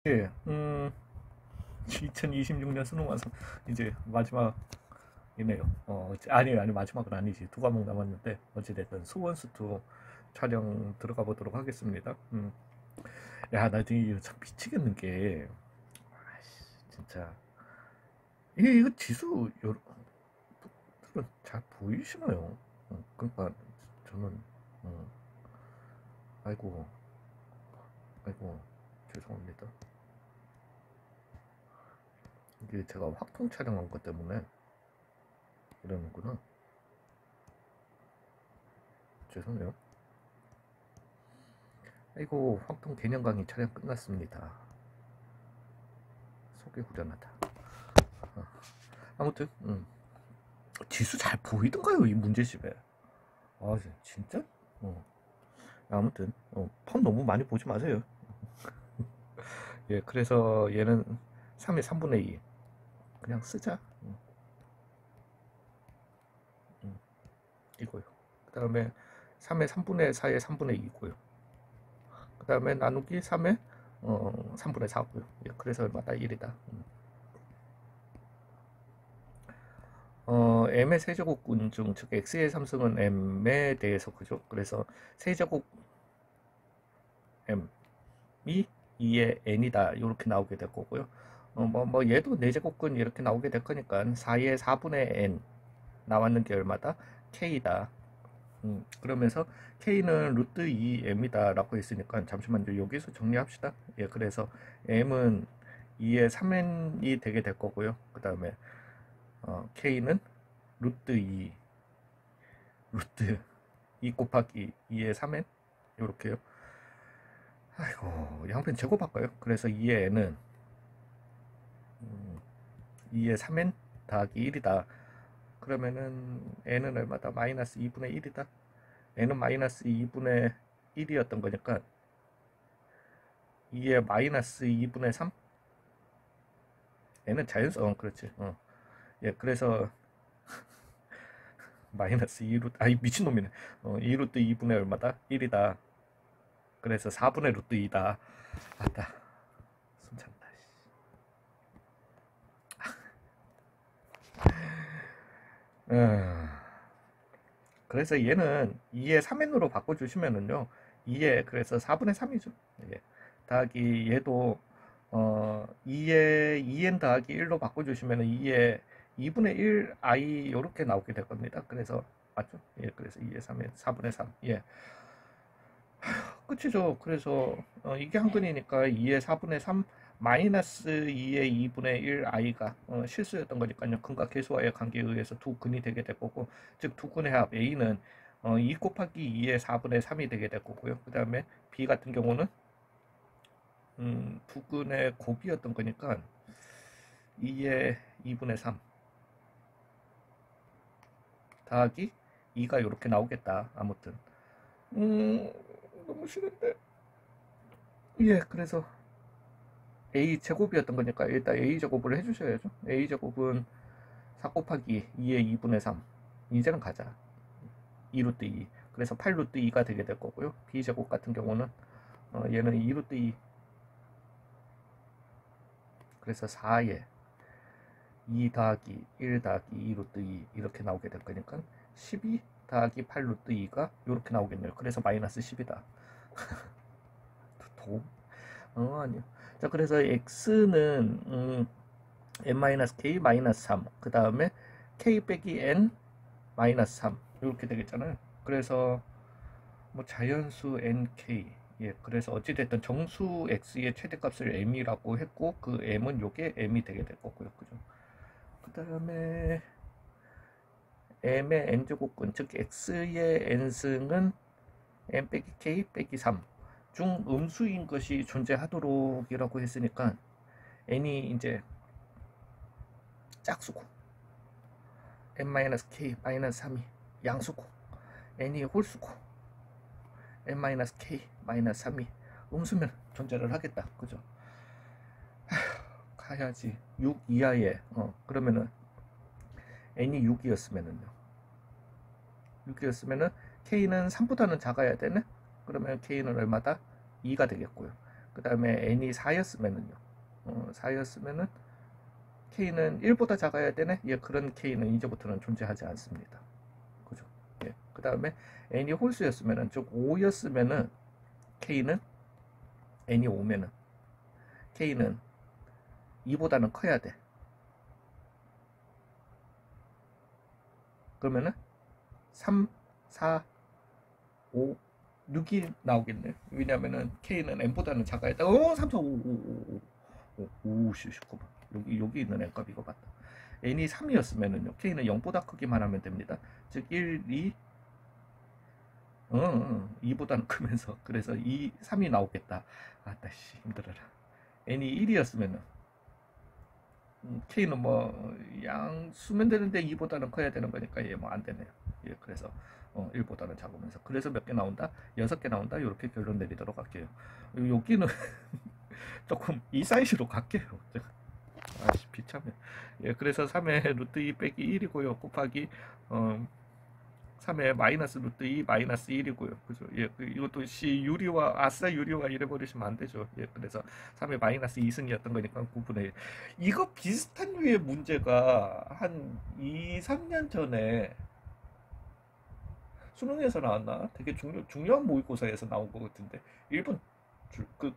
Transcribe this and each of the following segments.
예, 2026년 수능 와서 이제 마지막이네요. 아니 마지막은 아니지. 두 과목 남았는데 어찌됐든 수원수투 촬영 들어가 보도록 하겠습니다. 야, 나 지금 이거 참 미치겠는 게, 아이씨, 진짜 이거 지수 여러분들은 잘 보이시나요? 그러니까 저는 아이고 아이고 죄송합니다. 이게 제가 확통 촬영한 것 때문에 그러는구나. 죄송해요. 아이고, 확통 개념 강의 촬영 끝났습니다. 속이 후련하다. 아무튼 지수 잘 보이던가요, 이 문제집에? 아, 진짜? 아무튼 폰 너무 많이 보지 마세요. 예, 그래서 얘는 3의 3분의 2 그냥 쓰자. 이거요. 그 다음에 3의 3분의 4의 3분의 2고요. 그 다음에 나누기 3의 3분의 4고요. 예, 그래서 얼마다 1이다. m의 세제곱군 중, 즉 x의 삼승은 m에 대해서, 그죠? 그래서 세제곱 m이 2의 n이다, 이렇게 나오게 될 거고요. 얘도 4제곱군 이렇게 나오게 될 거니까 4의 4분의 n 나왔는 게 얼마다? k다. 그러면서 k는 루트 2m이다 라고 했으니까, 잠시만요, 여기서 정리합시다. 예, 그래서 m은 2의 3n이 되게 될 거고요. 그 다음에 k는 루트 2 곱하기 2의 3n 이렇게요. 아이고, 양변 제곱할까요? 그래서 2의 n은 2의 3n 더하기 1이다. 그러면은 n은 얼마다? 마이너스 2분의 1이다. n은 마이너스 2분의 1이었던 거니까 2의 마이너스 2분의 3? n은 자연수, 그렇지. 예, 그래서 마이너스 2루트, 아이 미친놈이네. 2루트 2분의 얼마다? 1이다. 그래서 4분의 루트 2다. 아따, 숨찬다. 그래서 얘는 2의 3n으로 바꿔주시면은요, 2의 그래서 4분의 3이죠. 예. 더하기 얘도 2의 2n 더하기 1로 바꿔주시면은 2의 2분의 1 i 이렇게 나오게 될 겁니다. 그래서 맞죠? 예, 그래서 2의 3의 4분의 3. 예, 끝이죠. 그래서 이게 한근이니까 2의 4분의 3 마이너스 2의 2분의 1 i가 실수였던 거니까요. 근과 계수와의 관계에 의해서 두 근이 되게 될 거고, 즉 두 근의 합 a는 2 곱하기 2의 4분의 3이 되게 될 거고요. 그 다음에 b 같은 경우는 두 근의 곱이었던 거니까 2의 2분의 3 더하기 2가 이렇게 나오겠다. 아무튼 너무 싫은데. 예, 그래서 a 제곱이었던 거니까 일단 a 제곱을 해주셔야죠. a 제곱은 4 곱하기 2의 2분의 3. 이제는 가자. 2루트 2. 그래서 8루트 2가 되게 될 거고요. b 제곱 같은 경우는 얘는 2루트 2. 그래서 4에 2 더하기 1 더하기 2루트 2 이렇게 나오게 될 거니까 12 더하기 8루트 2가 이렇게 나오겠네요. 그래서 마이너스 10이다. 아니요. 자, 그래서 x는 n-k 마이너스 3, 그 다음에 k 빼기 n 마이너스 3 이렇게 되겠잖아요. 그래서 뭐 자연수 nk, 예, 그래서 어찌됐든 정수 x의 최대값을 m이라고 했고, 그 m은 요게 m이 되게 될 거고요. 그죠? 그 다음에 m의 n제곱근, 즉 x의 n승은 n 빼기 k 빼기 3 중 음수인 것이 존재하도록 이라고 했으니까, n이 이제 짝수고 n-k 마이너스 3이 양수고 n이 홀수고 n-k 마이너스 3이 음수면 존재를 하겠다. 그죠? 가야지. 6 이하에 그러면은 n이 6이었으면은요, K는 3보다는 작아야 되네. 그러면 K는 얼마다? 2가 되겠고요. 그 다음에 N이 4였으면은요. 4였으면은 K는 1보다 작아야 되네. 예, 그런 K는 이제부터는 존재하지 않습니다. 그죠? 예. 그 다음에 N이 홀수였으면은, 즉 5였으면은 K는, N이 5면은 K는 2보다는 커야 돼. 그러면은 3, 4, 5, 6이 나오겠네. 왜냐면은 K는 N보다는 작아야 돼. 3, 4, 5, 5, 5, 5, 5, 잠깐만. 여기 있는 N값 이거 맞다. N이 3이었으면은요. K는 0보다 크기만 하면 됩니다. 즉 1, 2, 2보다는 크면서. 그래서 2, 3이 나오겠다. 아따씨, 힘들어라. N이 1이었으면은 K는 뭐 양 수면 되는데 2보다는 커야 되는 거니까 얘 뭐 안 되네요. 예, 그래서 1보다는 작으면서. 그래서 몇 개 나온다? 6개 나온다. 이렇게 결론 내리도록 할게요. 여기는 조금 이 사이즈로 갈게요. 아씨, 비참해. 예, 그래서 3의 루트 2 빼기 1이고요. 곱하기 3의 마이너스 루트 2 마이너스 1이고요. 그죠? 예, 이것도 유리와 아싸 유리와 이래 버리시면 안 되죠. 예, 그래서 3의 마이너스 2승이었던 거니까 9분의 1. 이거 비슷한 류의 문제가 한 2, 3년 전에 수능에서 나왔나? 되게 중요한 모의고사에서 나온 것 같은데 1번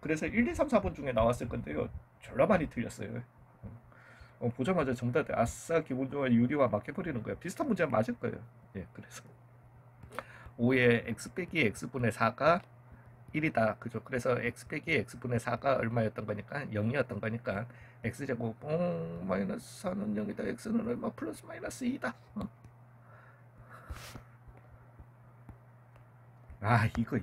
그래서 1, 2, 3, 4번 중에 나왔을 건데요. 졸라 많이 틀렸어요. 보자마자 정답에 아싸 기본적으로 유리와 막 해버리는 거예요. 비슷한 문제는 맞을 거예요. 예, 그래서 5의 x 빼기 x분의 4가 1이다. 그죠? 그래서 x 빼기 x분의 4가 얼마였던 거니까 0이었던 거니까 x제곱 마이너스 4는 0이다. x는 얼마 플러스 마이너스 2다. 아, 이거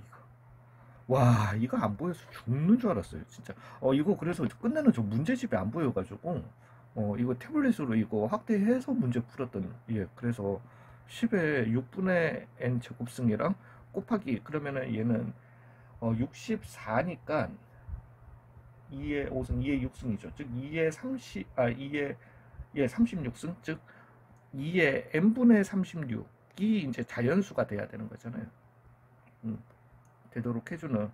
와, 이거 안 보여서 죽는 줄 알았어요, 진짜. 이거 그래서 끝내는 저 문제집이 안 보여가지고, 이거 태블릿으로 이거 확대해서 문제 풀었던, 예, 그래서 10의 6분의 n 제곱승이랑 곱하기, 그러면은 얘는 64니까 2의 5승, 2의 6승이죠. 즉 2의 30, 2의 예, 36승, 즉 2의 n분의 36이 이제 자연수가 돼야 되는 거잖아요. 되도록 해주는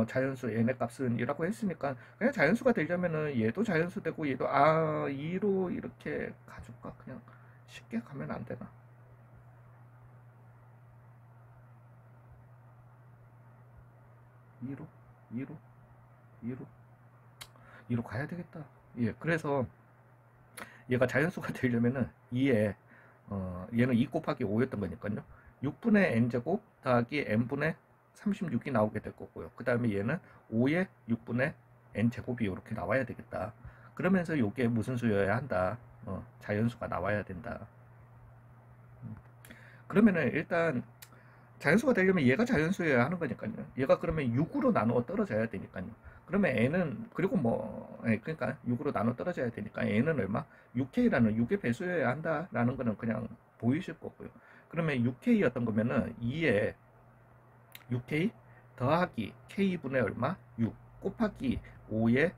자연수 n의 값은 이라고 했으니까 그냥 자연수가 되려면은 얘도 자연수 되고 얘도 2로 이렇게 가줄까? 그냥 쉽게 가면 안 되나? 2로 2로 2로 2로 가야 되겠다. 예, 그래서 얘가 자연수가 되려면은 2에 얘는 2 곱하기 5였던 거니까요. 6분의 n제곱 더하기 n분의 36이 나오게 될 거고요. 그 다음에 얘는 5의 6분의 n제곱이 이렇게 나와야 되겠다. 그러면서 이게 무슨 수여야 한다. 자연수가 나와야 된다. 그러면은 일단 자연수가 되려면 얘가 자연수여야 하는 거니까요. 얘가 그러면 6으로 나누어 떨어져야 되니까요. 그러면 n은 그리고 뭐 그러니까 6으로 나눠 떨어져야 되니까 n은 얼마? 6k라는 6의 배수여야 한다라는 거는 그냥 보이실 거고요. 그러면 6k였던 거면은 2에 6k 더하기 k분의 얼마? 6 곱하기 5에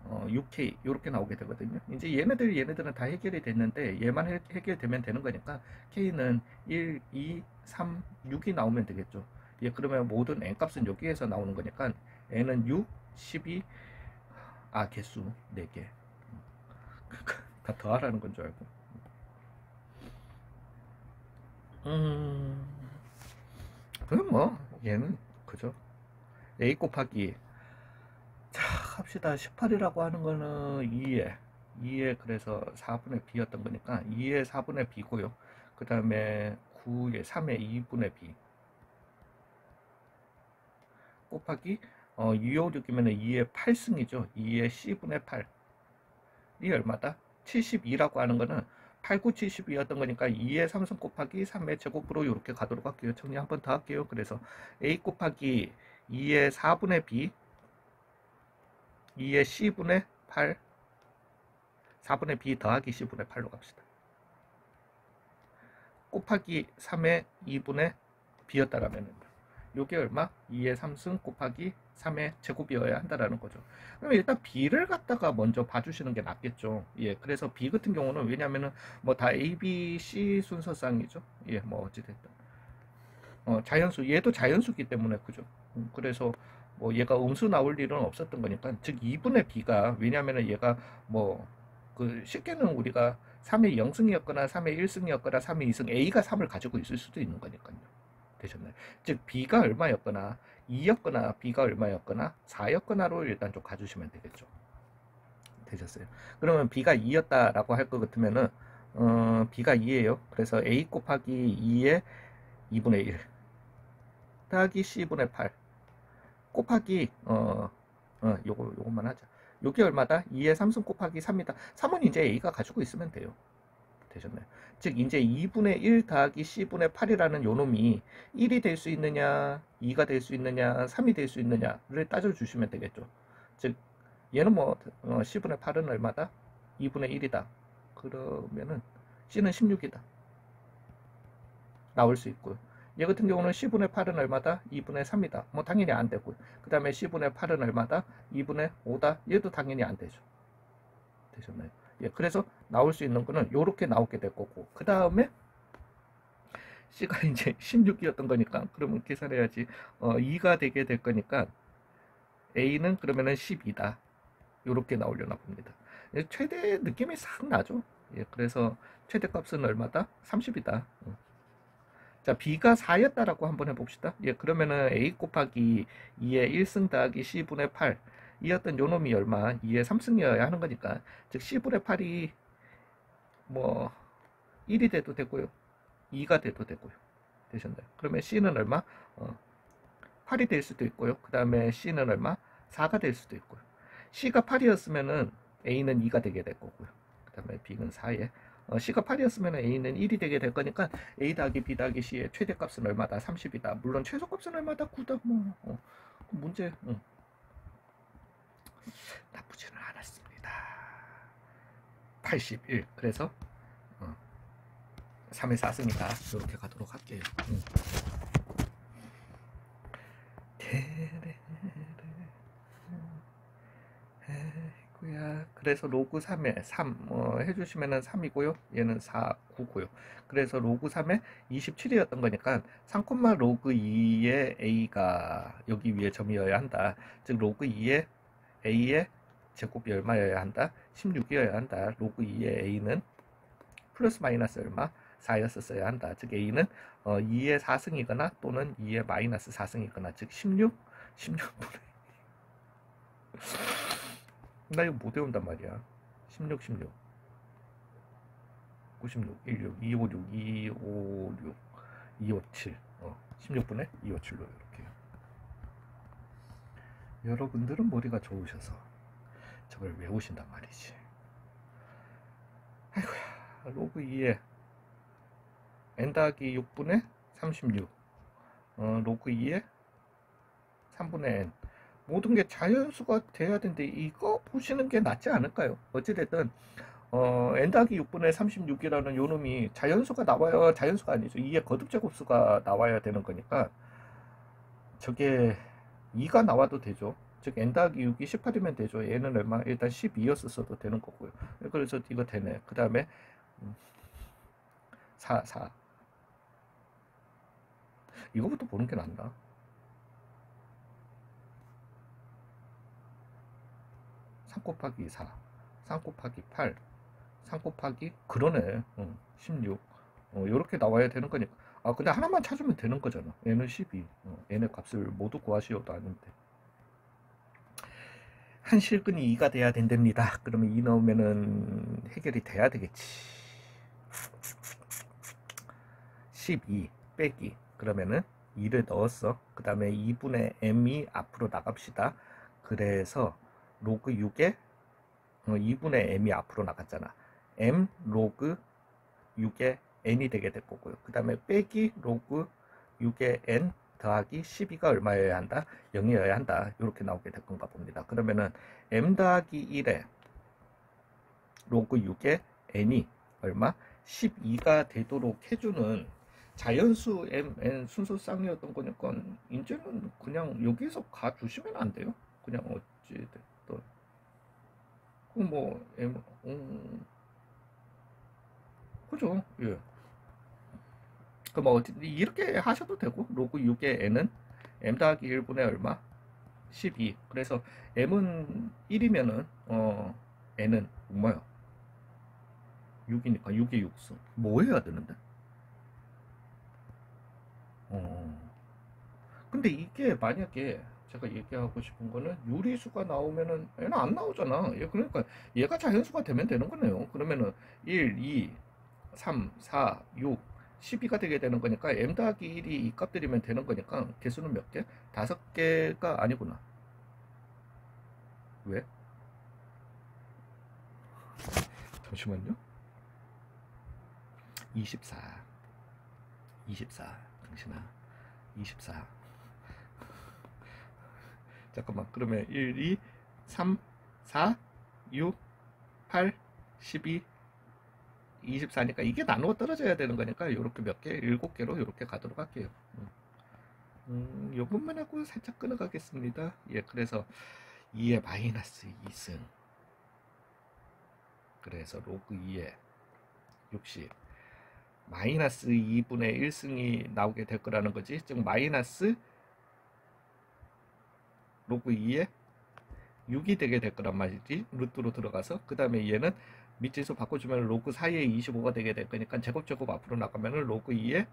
6k 이렇게 나오게 되거든요. 이제 얘네들은 다 해결이 됐는데 얘만 해결되면 되는 거니까 k는 1, 2, 3, 6이 나오면 되겠죠. 예, 그러면 모든 n값은 여기에서 나오는 거니까 n은 6, 12, 개수 4개. 다 더하라는 건 줄 알고. 그럼 뭐 얘는 그죠. a 곱하기 자 합시다. 18이라고 하는 거는 2에 그래서 4분의 b였던 거니까 2에 4분의 b고요. 그 다음에 9에 3에 2분의 b 곱하기 2, 5, 6이면 2의 8승이죠. 2의 c분의 8이 얼마다? 72라고 하는 거는 8, 9, 72였던 거니까 2의 3승 곱하기 3의 제곱으로 이렇게 가도록 할게요. 정리 한번 더 할게요. 그래서 a 곱하기 2의 4분의 b 2의 c분의 8 4분의 b 더하기 c분의 8로 갑시다. 곱하기 3의 2분의 b였다라면 요게 얼마? 2의 3승 곱하기 3의 제곱이어야 한다라는 거죠. 그럼 일단 b를 갖다가 먼저 봐주시는 게 낫겠죠. 예, 그래서 b 같은 경우는 왜냐면은 뭐 다 a, b, c 순서상이죠. 예, 뭐 어찌됐든 자연수, 얘도 자연수기 때문에 그죠. 그래서 뭐 얘가 음수 나올 일은 없었던 거니까, 즉 2분의 b가, 왜냐면은 얘가 뭐 그 쉽게는 우리가 3의 0승이었거나 3의 1승이었거나 3의 2승, a가 3을 가지고 있을 수도 있는 거니까요. 되셨나요? 즉 b가 얼마였거나 2였거나 b가 얼마였거나 4였거나로 일단 좀 가주시면 되겠죠. 되셨어요? 그러면 b가 2였다라고 할 것 같으면은 b가 2예요. 그래서 a 곱하기 2의 2분의 1 더하기 c분의 8 곱하기 요것만 하자. 요게 얼마다? 2의 3승 곱하기 3이다. 3은 이제 a가 가지고 있으면 돼요. 되셨나요? 즉 이제 2분의 1 더하기 c분의 8이라는 요 놈이 1이 될 수 있느냐, 2가 될 수 있느냐, 3이 될 수 있느냐를 따져주시면 되겠죠. 즉 얘는 뭐 c분의 8은 얼마다? 2분의 1이다. 그러면은 c는 16이다. 나올 수 있고요. 얘 같은 경우는 c분의 8은 얼마다? 2분의 3이다. 뭐 당연히 안 되고요. 그 다음에 c분의 8은 얼마다? 2분의 5다. 얘도 당연히 안 되죠. 되셨나요? 예, 그래서 나올 수 있는 거는 이렇게 나오게 될 거고, 그 다음에 c가 이제 16이었던 거니까 그러면 계산해야지. 2가 되게 될 거니까 a는 그러면은 12다. 이렇게 나오려나 봅니다. 예, 최대 느낌이 싹 나죠. 예, 그래서 최대값은 얼마다? 30이다. 자, b가 4였다라고 한번 해봅시다. 예, 그러면은 a 곱하기 2의 1승 더하기 c분의 8 이었던 요 놈이 얼마? 2의 3승이어야 하는 거니까, 즉 c분의 8이 뭐 1이 돼도 되고요, 2가 돼도 되고요. 되셨나요? 그러면 c는 얼마? 8이 될 수도 있고요. 그 다음에 c는 얼마? 4가 될 수도 있고요. c가 8이었으면은 a는 2가 되게 될 거고요. 그 다음에 b는 4에 c가 8이었으면 a는 1이 되게 될 거니까 a 더하기 b 더하기 c의 최대값은 얼마다? 30이다. 물론 최소값은 얼마다? 9다. 뭐 문제 나쁘지는 않았습니다. 81. 그래서 3의 4승이다. 이렇게 가도록 할게요. 그래서 로그 3에 3 해주시면은 3이고요. 얘는 4, 9고요. 그래서 로그 3에 27이었던 거니까 3, 로그 2의 a가 여기 위에 점이어야 한다. 즉 로그 2의 a의 제곱이 얼마여야 한다? 16이어야 한다. 로그 2의 a는 플러스 마이너스 얼마? 4였었어야 한다. 즉 a는 2의 4승이거나 또는 2의 마이너스 4승이거나, 즉 16분의 나 이거 못 외운단 말이야. 16, 96, 16, 256, 256, 257. 16분의 257로 이렇게. 여러분들은 머리가 좋으셔서 저걸 외우신단 말이지. 아이고야. 로그 2에 n 더하기 6분의 36. 로그 2에 3분의 n. 모든 게 자연수가 돼야 되는데 이거 보시는 게 낫지 않을까요? 어찌됐든 n 더하기 6분의 36이라는 요 놈이 자연수가 나와요? 자연수가 아니죠. 2의 거듭제곱수가 나와야 되는 거니까 저게 2가 나와도 되죠. 즉 n 더하기 6이 18이면 되죠. 얘는 얼마? 일단 12였었어도 되는 거고요. 그래서 이거 되네. 그 다음에 4 이거부터 보는 게 낫나? 3 곱하기 4 3 곱하기 8 3 곱하기 그러네. 16. 이렇게 나와야 되는 거니까. 근데 하나만 찾으면 되는 거잖아. n은 12. n의 값을 모두 구하시오도 아닌데. 한 실근이 2가 돼야 된답니다. 그러면 2 넣으면은 해결이 돼야 되겠지. 12 빼기. 그러면은 2를 넣었어. 그 다음에 2분의 m이 앞으로 나갑시다. 그래서 로그 6에 2분의 m이 앞으로 나갔잖아. m 로그 6의 n이 되게 될 거고요. 그 다음에 빼기 로그 6의 n 더하기 12가 얼마여야 한다? 0이어야 한다. 이렇게 나오게 될 건가 봅니다. 그러면은 m 더하기 1에 로그 6의 n이 얼마? 12가 되도록 해주는 자연수 m, n 순서 쌍이었던 거니까 이제는 그냥 여기서 가주시면 안 돼요? 그냥 어찌됐든. 뭐 m 그죠? 예. 그럼 이렇게 하셔도 되고 로그 6의 n은 m 더하기 1분의 얼마? 12. 그래서 m은 1이면은 n은 뭐야? 6이니까 6의 육수. 뭐 해야 되는데? 근데 이게 만약에 제가 얘기하고 싶은 거는 유리수가 나오면은 얘는 안 나오잖아. 그러니까 얘가 자연수가 되면 되는 거네요. 그러면은 1, 2, 3, 4, 6, 12가 되게 되는 거니까 m 더하기 1이 이 값들이면 되는 거니까 개수는 몇 개? 5개가 아니구나. 왜? 잠시만요. 24. 24. 당신아. 24. 잠깐만. 그러면 1, 2, 3, 4, 6, 8, 12, 24니까 이게 나누어 떨어져야 되는 거니까 요렇게 몇 개? 7개로 요렇게 가도록 할게요. 요것만 하고 살짝 끊어가겠습니다. 예, 그래서 2의 마이너스 2승. 그래서 로그 2의 60. 마이너스 2분의 1승이 나오게 될 거라는 거지. 즉 마이너스 로그 2의 6이 되게 될 거란 말이지. 루트로 들어가서 그 다음에 얘는 밑지수 바꿔주면 로그 4의 25가 되게 될 거니까 제곱 앞으로 나가면 로그 2의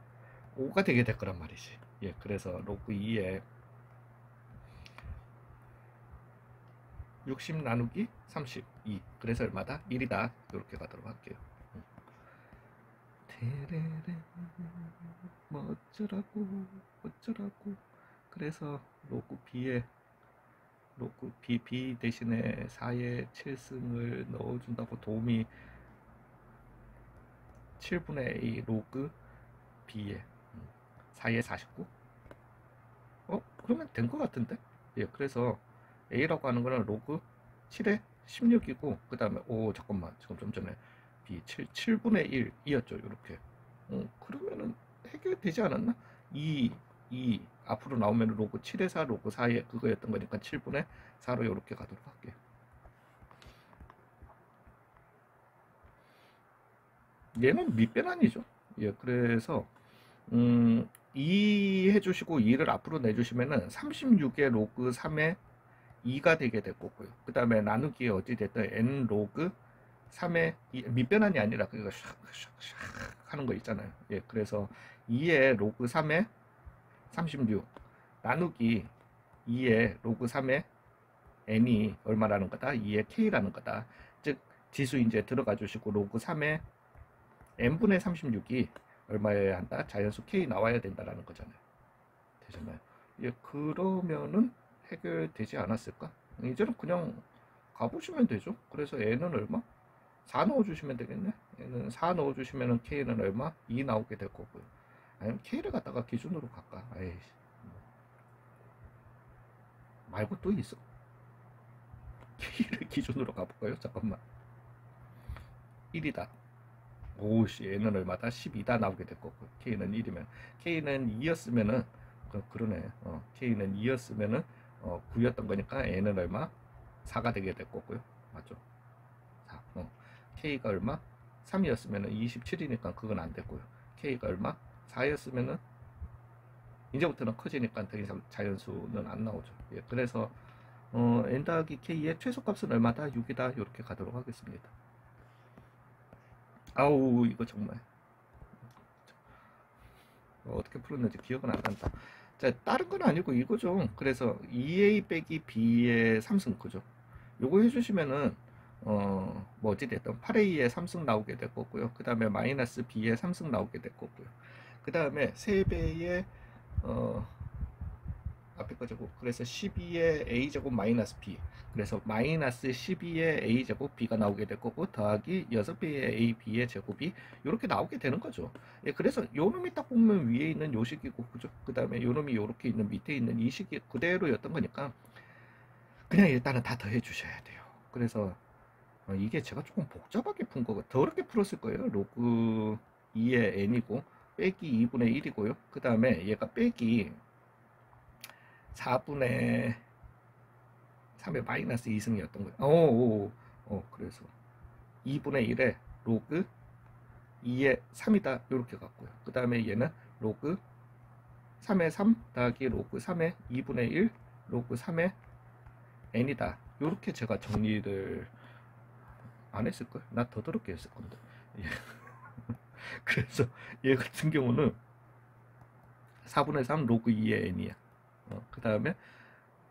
5가 되게 될 거란 말이지. 예, 그래서 로그 2의 60 나누기 32. 그래서 얼마다? 1이다. 이렇게 가도록 할게요. 테레레 뭐 어쩌라고. 그래서 로그 B에 로그 B 대신에 4의 7승을 넣어준다고 도움이 7분의 A 로그 B에 4의 49? 그러면 된 것 같은데? 예, 그래서 A라고 하는 거는 로그 7의 16이고 그 다음에 잠깐만 지금 좀 전에 B 7분의 1이었죠. 이렇게 그러면은 해결되지 않았나? 2 앞으로 나오면 로그 7의 4 로그 4의 그거였던 거니까 7분의 4로 이렇게 가도록 할게요. 얘는 밑변환이죠. 예, 그래서 2 해주시고 2를 앞으로 내주시면은 36의 로그 3의 2가 되게 될 거고요. 그 다음에 나누기 어찌됐든 n 로그 3의 밑변환이 아니라 그거 샥 하는 거 있잖아요. 예, 그래서 2의 로그 3의 36 나누기 2의 로그 3의 n이 얼마라는 거다? 2의 k라는 거다. 즉 지수 이제 들어가 주시고 로그 3의 n분의 36이 얼마여야 한다? 자연수 k 나와야 된다라는 거잖아요. 되잖아요. 예, 그러면은 해결되지 않았을까? 이제는 그냥 가보시면 되죠. 그래서 n은 얼마? 4 넣어주시면 되겠네. n은 4 넣어주시면 k는 얼마? 2 나오게 될 거고요. 아니면 k를 갖다가 기준으로 갈까? 에이씨. 말고 또 있어? k를 기준으로 가볼까요? 잠깐만. 1이다. 오씨, n은 얼마다? 12다 나오게 될 거고. k는 1이면. k는 2였으면은, 그러네. k는 2였으면은, 9였던 거니까 n은 얼마? 4가 되게 될 거고요. 맞죠? 4. k가 얼마? 3이었으면은 27이니까 그건 안 됐고요. k가 얼마? 4였으면은 이제부터는 커지니까 더 이상 자연수는 안 나오죠. 예, 그래서 n 더하기 k의 최소값은 얼마다? 6이다. 이렇게 가도록 하겠습니다. 아우 이거 정말 어떻게 풀었는지 기억은 안 난다. 자, 다른 건 아니고 이거죠. 그래서 2a 빼기 b의 3승 그죠? 요거 해주시면은 뭐 어찌됐든 8a의 3승 나오게 될 거고요. 그 다음에 마이너스 b의 3승 나오게 될 거고요. 그 다음에 3배의 앞에 거제곱. 그래서 12의 a제곱 마이너스 b. 그래서 마이너스 12의 a제곱 b가 나오게 될 거고 더하기 6배의 a b의 제곱이 이렇게 나오게 되는 거죠. 예, 그래서 요 놈이 딱 보면 위에 있는 요 식이고 그죠? 그 다음에 요 놈이 요렇게 있는 밑에 있는 이 식이 그대로였던 거니까 그냥 일단은 다 더해 주셔야 돼요. 그래서 이게 제가 조금 복잡하게 푼 거고 더럽게 풀었을 거예요. 로그 2의 n이고 빼기 2분의 1이고요. 그 다음에 얘가 빼기 4분의 3의 마이너스 2승이었던 거예요. 그래서 2분의 1에 로그 2의 3이다. 이렇게 갔고요. 그 다음에 얘는 로그 3의 3 더하기 로그 3의 2분의 1 로그 3의 n이다. 요렇게 제가 정리를 안 했을걸? 나 더 더럽게 했을 건데. 예. 그래서 얘 같은 경우는 4분의 3 로그 2의 n이야. 그 다음에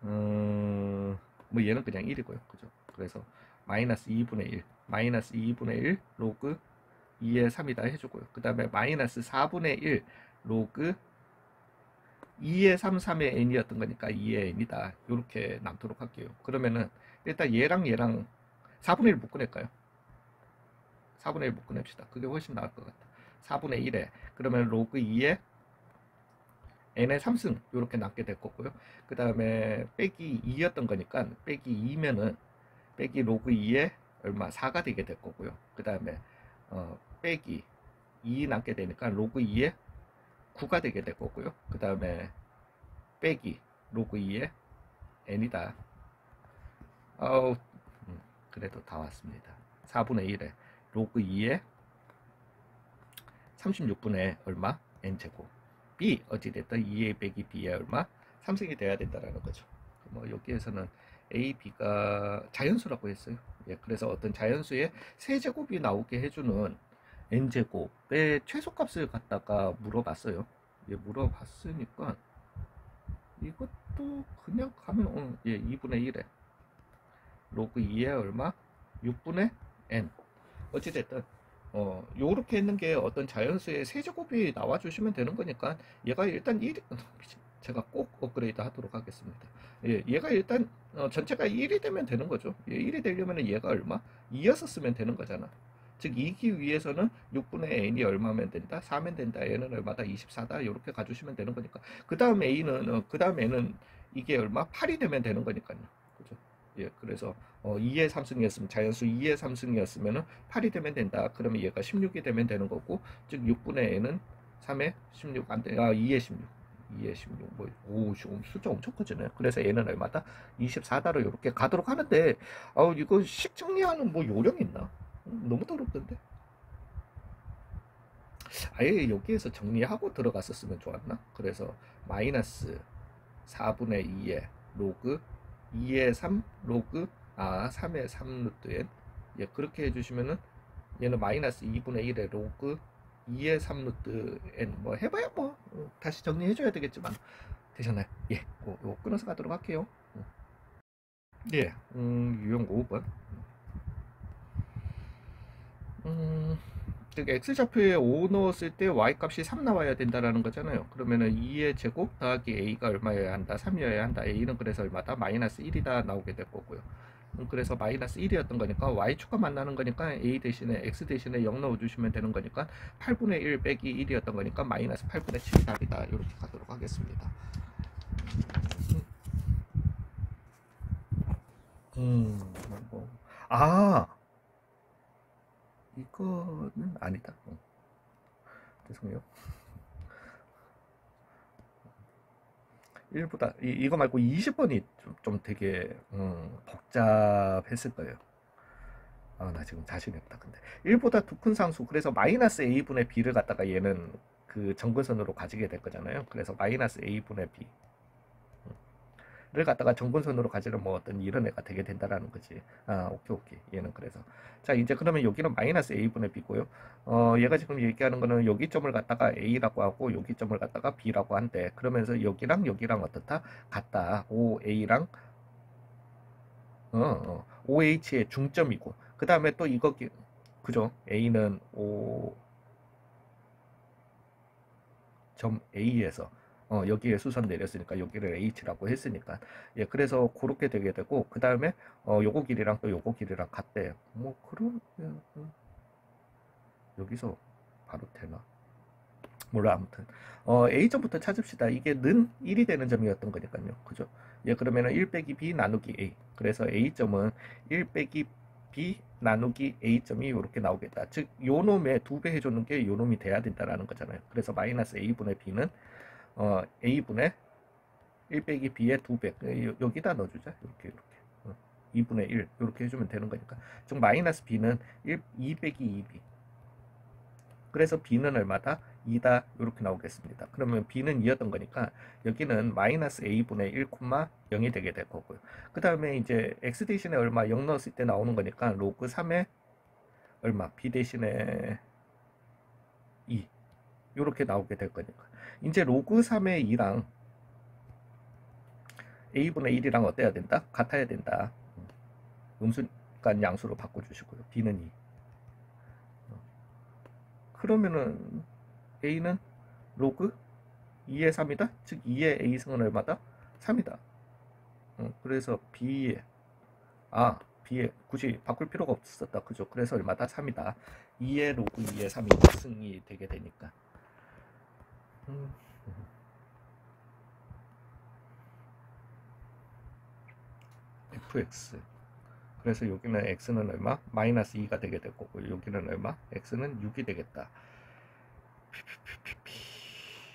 뭐 얘는 그냥 1이고요. 그죠? 그래서 마이너스 2분의 1 마이너스 2분의 1 로그 2의 3이다 해주고요. 그 다음에 마이너스 4분의 1 로그 2의 3, 3의 n이었던 거니까 2의 n이다. 이렇게 남도록 할게요. 그러면은 일단 얘랑 4분의 1 묶어낼까요? 4분의 1 묶어냅시다. 그게 훨씬 나을 것 같다. 4분의 1에 그러면 로그 2의 n의 3승 이렇게 남게 될 거고요. 그 다음에 빼기 2였던 거니까 빼기 2면은 빼기 로그 2에 얼마 4가 되게 될 거고요. 그 다음에 빼기 2 남게 되니까 로그 2에 9가 되게 될 거고요. 그 다음에 빼기 로그 2에 n이다. 그래도 다 왔습니다. 4분의 1에 로그 2에 36분의 얼마? n제곱. b 어찌됐든 2a 빼기 b의 얼마? 3승이 돼야 된다라는 거죠. 뭐 여기에서는 a, b가 자연수라고 했어요. 예, 그래서 어떤 자연수의 세제곱이 나오게 해주는 n제곱의 최소값을 갖다가 물어봤어요. 예, 물어봤으니까 이것도 그냥 가면 예, 2분의 1에 로그 2에 얼마? 6분의 n. 어찌됐든 요렇게 있는 게 어떤 자연수의 세제곱이 나와주시면 되는 거니까 얘가 일단 1, 제가 꼭 업그레이드 하도록 하겠습니다. 예, 얘가 일단 전체가 1이 되면 되는 거죠. 예, 1이 되려면 얘가 얼마? 2였었으면 되는 거잖아. 즉 2기 위해서는 6분의 n이 얼마면 된다? 4면 된다. n은 얼마다? 24다. 이렇게 가주시면 되는 거니까. 그 다음 a는 그 다음 n은 이게 얼마? 8이 되면 되는 거니까요. 그죠? 예, 그래서 2의 3승이었으면 자연수 2의 3승이었으면 8이 되면 된다. 그러면 얘가 16이 되면 되는 거고, 즉 6분의 n은 3의 16 안 돼. 2의 16. 2의 16. 뭐, 오, 숫자 엄청 커지네. 그래서 n은 얼마다? 24다로 이렇게 가도록 하는데, 이거 식 정리하는 뭐 요령 있나? 너무 더럽던데. 아예 여기에서 정리하고 들어갔었으면 좋았나? 그래서 마이너스 4분의 2의 로그 2의 3 로그 3의 3 루트 n. 예, 그렇게 해주시면은 얘는 마이너스 2분의 1의 로그 2의 3 루트 n. 뭐 해봐야 뭐 다시 정리해줘야 되겠지만 되셨나요? 예, 요거 끊어서 가도록 할게요. 예, 유형 5번. 즉 x좌표에 5 넣었을 때 y값이 3 나와야 된다라는 거잖아요. 그러면은 2의 제곱 더하기 a가 얼마여야 한다? 3이어야 한다. a는 그래서 얼마다? 마이너스 1이다 나오게 될 거고요. 그래서 마이너스 1이었던 거니까 y축과 만나는 거니까 a 대신에 x 대신에 0 넣어주시면 되는 거니까 8분의 1 빼기 1이었던 거니까 마이너스 8분의 7이 답이다. 이렇게 가도록 하겠습니다. 뭐. 이거는 아니다. 죄송해요. 1보다 이거 말고 20번이 좀 되게 복잡했을 거예요. 나 지금 자신이 없다. 근데 1보다 두 큰 상수, 그래서 마이너스 a분의 b를 갖다가 얘는 그 정근선으로 가지게 될 거잖아요. 그래서 마이너스 a분의 b를 갖다가 정근선으로 가지는 뭐 어떤 이런 애가 되게 된다라는 거지. 오케이. 얘는 그래서 자, 이제 그러면 여기는 마이너스 a분의 b고요. 얘가 지금 얘기하는 거는 여기 점을 갖다가 a라고 하고 여기 점을 갖다가 b라고 한대. 그러면서 여기랑 어떻다? 같다. oa랑 OH의 중점이고, 그 다음에 또 이거, 그죠? A는 O 점 A에서, 여기에 수선 내렸으니까 여기를 H라고 했으니까, 예, 그래서 그렇게 되게 되고, 그 다음에, 요거 길이랑 또 요거 길이랑 같대요. 뭐, 그런, 여기서 바로 되나? 몰라, 아무튼. A점부터 찾읍시다. 이게 는 1이 되는 점이었던 거니까요. 그죠? 예, 그러면은 1 빼기 B 나누기 A. 그래서 A점은 1 빼기 B 나누기 A점이 이렇게 나오겠다. 즉, 요 놈의 2배 해주는 게 요 놈이 돼야 된다라는 거잖아요. 그래서 마이너스 A분의 B는, A분의 1 빼기 B의 2배. 여기다 넣어주자. 이렇게. 2분의 1. 이렇게 해주면 되는 거니까. 즉, 마이너스 B는 2 빼기 2B. 그래서 B는 얼마다? 2다 이렇게 나오겠습니다. 그러면 b는 2였던 거니까 여기는 마이너스 a분의 1, 0이 되게 될 거고요. 그 다음에 이제 x 대신에 얼마 0 넣었을 때 나오는 거니까 로그 3에 얼마 b 대신에 2 이렇게 나오게 될 거니까 이제 로그 3의 2랑 a분의 1이랑 어때야 된다? 같아야 된다. 음수간 양수로 바꿔주시고요. b는 2. 그러면은 a는 로그 2의 3이다? 즉 2의 a승은 얼마다? 3이다. 그래서 b에 b에 굳이 바꿀 필요가 없었다. 그죠? 그래서 얼마다? 3이다. 2의 로그 2의 3이 승이 되게 되니까. fx. 그래서 여기는 x는 얼마? 마이너스 2가 되게 될 거고 여기는 얼마? x는 6이 되겠다.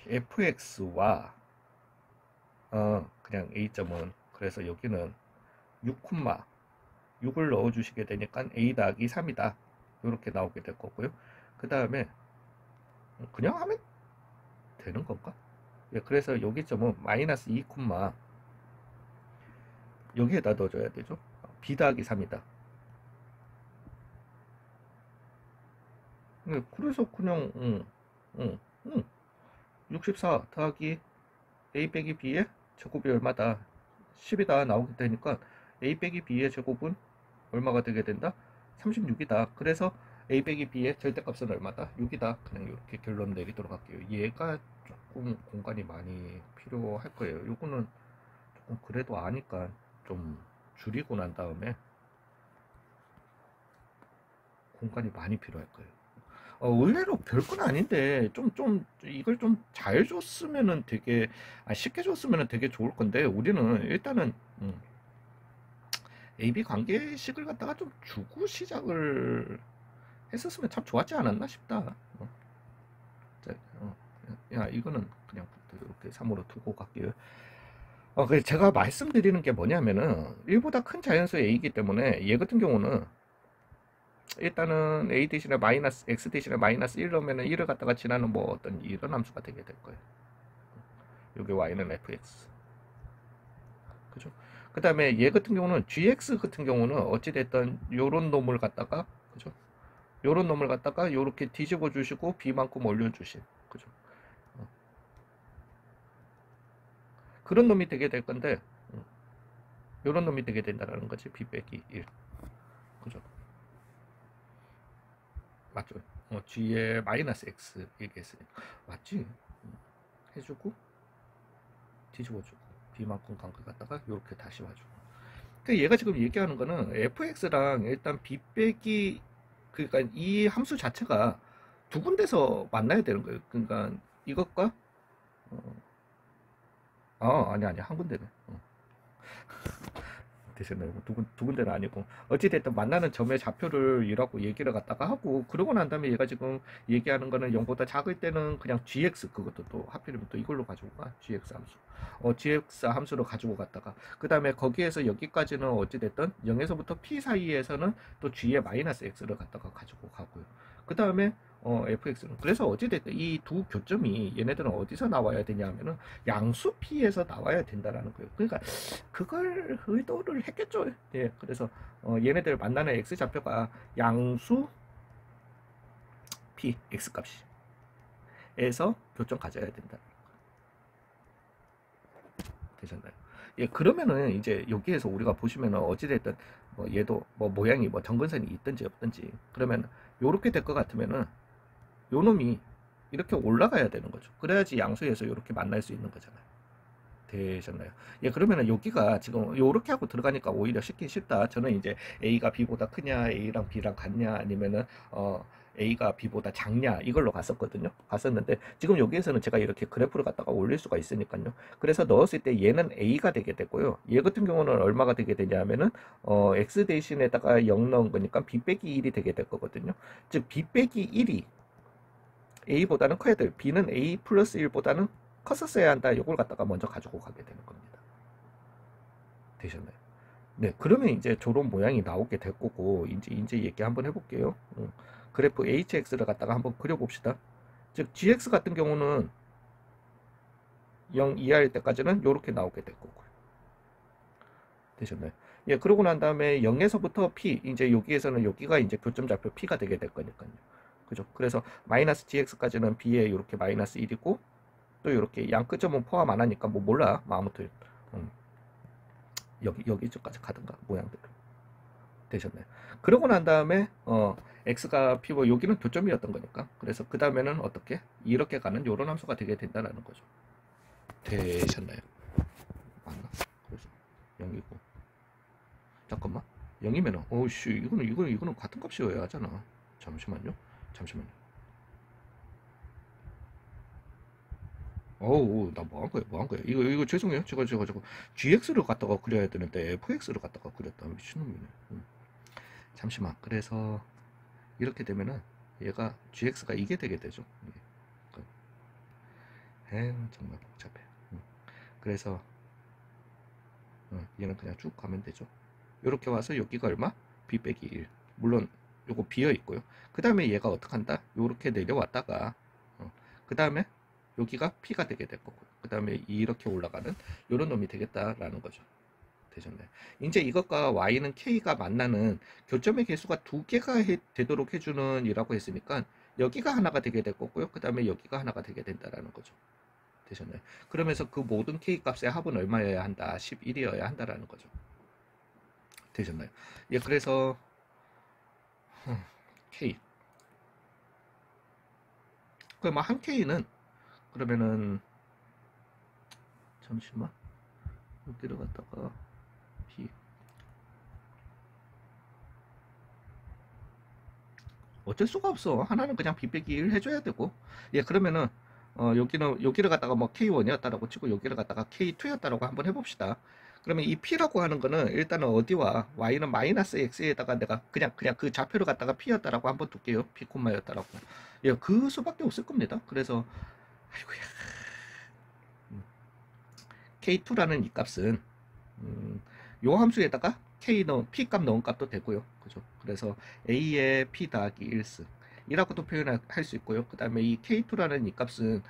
fx와 그냥 a점은 그래서 여기는 6을 넣어주시게 되니까 a 더하기 3이다. 이렇게 나오게 될 거고요. 그 다음에 그냥 하면 되는 건가? 예, 그래서 여기 점은 마이너스 2, 여기에다 넣어줘야 되죠. b 더하기 3이다. 예, 그래서 그냥 64 더하기 a 빼기 b의 제곱이 얼마다? 10이다 나오게 되니까 a 빼기 b의 제곱은 얼마가 되게 된다? 36이다. 그래서 a 빼기 b의 절대값은 얼마다? 6이다. 그냥 이렇게 결론 내리도록 할게요. 얘가 조금 공간이 많이 필요할 거예요. 요거는 조금 그래도 아니까 좀 줄이고 난 다음에 공간이 많이 필요할 거예요. 의외로 별건 아닌데 좀 이걸 좀 잘 줬으면은 되게 쉽게 줬으면은 되게 좋을 건데 우리는 일단은 AB 관계식을 갖다가 좀 주고 시작을 했었으면 참 좋았지 않았나 싶다. 자, 야 이거는 그냥 이렇게 3으로 두고 갈게요. 그래서 제가 말씀드리는 게 뭐냐면은 1보다 큰 자연수의 A이기 때문에 얘 같은 경우는 일단은 a 대신에 마이너스 x 대신에 마이너스 1 넣으면 1을 갖다가 지나는 뭐 어떤 이런 함수가 되게 될 거예요. 여기 y는 fx. 그죠? 그 다음에 얘 같은 경우는 gx 같은 경우는 어찌됐든 요런 놈을 갖다가 그죠? 요런 놈을 갖다가 요렇게 뒤집어 주시고 b만큼 올려주신 그죠? 그런 놈이 되게 될 건데 요런 놈이 되게 된다는 거지. b 빼기 1 그죠? 맞죠? g에 마이너스 x 얘기했으니까 맞지? 해주고 뒤집어주고 b만큼 간 것 갖다가 이렇게 다시 와주고. 그러니까 얘가 지금 얘기하는 거는 fx랑 일단 b 빼기 그러니까 이 함수 자체가 두 군데서 만나야 되는 거예요. 그러니까 이것과 아니 한 군데네. 되셨나요? 두 군데는 아니고 어찌됐든 만나는 점의 좌표를 이라고 얘기를 갖다가 하고 그러고 난 다음에 얘가 지금 얘기하는 거는 0보다 작을 때는 그냥 gx 그것도 또 하필이면 또 이걸로 가지고 가 gx 함수 gx 함수로 가지고 갔다가 그 다음에 거기에서 여기까지는 어찌됐든 0에서부터 p 사이에서는 또 g의 마이너스 x를 갖다가 가지고 가고요. 그 다음에 fx는 그래서 어찌됐든 이 두 교점이 얘네들은 어디서 나와야 되냐면은 양수 p에서 나와야 된다라는 거예요. 그러니까 그걸 의도를 했겠죠. 예, 그래서 얘네들 만나는 x 좌표가 양수 p x 값에서 교점 가져야 된다. 되셨나요? 예, 그러면은 이제 여기에서 우리가 보시면은 어찌됐든 뭐 얘도 뭐 모양이 뭐 정근선이 있든지 없든지 그러면 요렇게 될 것 같으면은 요 놈이 이렇게 올라가야 되는 거죠. 그래야지 양수에서 이렇게 만날 수 있는 거잖아요. 되셨나요? 예, 그러면은 여기가 지금 요렇게 하고 들어가니까 오히려 쉽긴 쉽다. 저는 이제 A가 B보다 크냐, A랑 B랑 같냐, 아니면은 A가 B보다 작냐 이걸로 갔었는데 지금 여기에서는 제가 이렇게 그래프를 갖다가 올릴 수가 있으니까요. 그래서 넣었을 때 얘는 A가 되게 되고요. 얘 같은 경우는 얼마가 되게 되냐면은 X 대신에다가 0 넣은 거니까 B 빼기 1이 되게 될 거거든요. 즉 B 빼기 1이 A보다는 커야 돼요. B는 A 플러스 1보다는 컸었어야 한다. 이걸 갖다가 먼저 가지고 가게 되는 겁니다. 되셨나요? 네, 그러면 이제 저런 모양이 나오게 될 거고 이제 얘기 한번 해볼게요. 그래프 HX를 갖다가 한번 그려봅시다. 즉 gx 같은 경우는 0 이하일 때까지는 이렇게 나오게 될 거고요. 되셨나요? 예, 그러고 난 다음에 0에서부터 p, 이제 여기에서는 여기가 이제 교점 좌표 p가 되게 될 거니까요. 그죠? 그래서 마이너스 gx까지는 b에 이렇게 마이너스 1이고, 또 이렇게 양 끝점은 포함 안 하니까 뭐 몰라. 뭐 아무튼 여기까지 가든가 모양대로 되셨나요? 그러고 난 다음에 x가 p고 여기는 교점이었던 거니까, 그래서 그 다음에는 어떻게 이렇게 가는 요런 함수가 되게 된다는 거죠. 되셨나요? 맞나? 그래서 0이고, 잠깐만, 0이면은 어우씨, 이거는 같은 값이어야 하잖아. 잠시만요. 어우, 나 뭐 한 거야, 이거 죄송해요. 제가 GX를 갖다가 그려야 되는데 FX를 갖다가 그렸다. 미친놈이네. 잠시만. 그래서 이렇게 되면은 얘가 GX가 이게 되게 되죠. 정말 복잡해. 그래서 얘는 그냥 쭉 가면 되죠. 이렇게 와서 여기가 얼마? B 빼기 1. 물론 요거 비어 있고요. 그 다음에 얘가 어떻게 한다? 요렇게 내려왔다가 그 다음에 여기가 P가 되게 될 거고요. 그 다음에 이렇게 올라가는 요런 놈이 되겠다라는 거죠. 되셨나요? 이제 이것과 Y는 K가 만나는 교점의 개수가 두 개가 되도록 해주는 이라고 했으니까 여기가 하나가 되게 될 거고요. 그 다음에 여기가 하나가 되게 된다라는 거죠. 되셨나요? 그러면서 그 모든 K 값의 합은 얼마여야 한다? 11이어야 한다라는 거죠. 되셨나요? 예, 그래서 K. 그럼 한 K는 그러면은 잠시만 여기를 갖다가 B 어쩔 수가 없어. 하나는 그냥 B 빼기 1 해줘야 되고, 예, 그러면은 여기를 갖다가 뭐 K1이었다라고 치고 여기를 갖다가 K2였다라고 한번 해봅시다. 그러면 이 P라고 하는 거는 일단은 어디와 Y는 마이너스 X에다가 내가 그냥 그 좌표를 갖다가 P였다라고 한번 둘게요. P 콤마였다라고. 예, 그 수밖에 없을 겁니다. 그래서 아이고야. K2라는 이 값은 요 함수에다가 K P 값 넣은 값도 되고요. 그죠? 그래서 A의 P 더하기 1승 이라고도 표현할 수 있고요. 그 다음에 이 K2라는 이 값은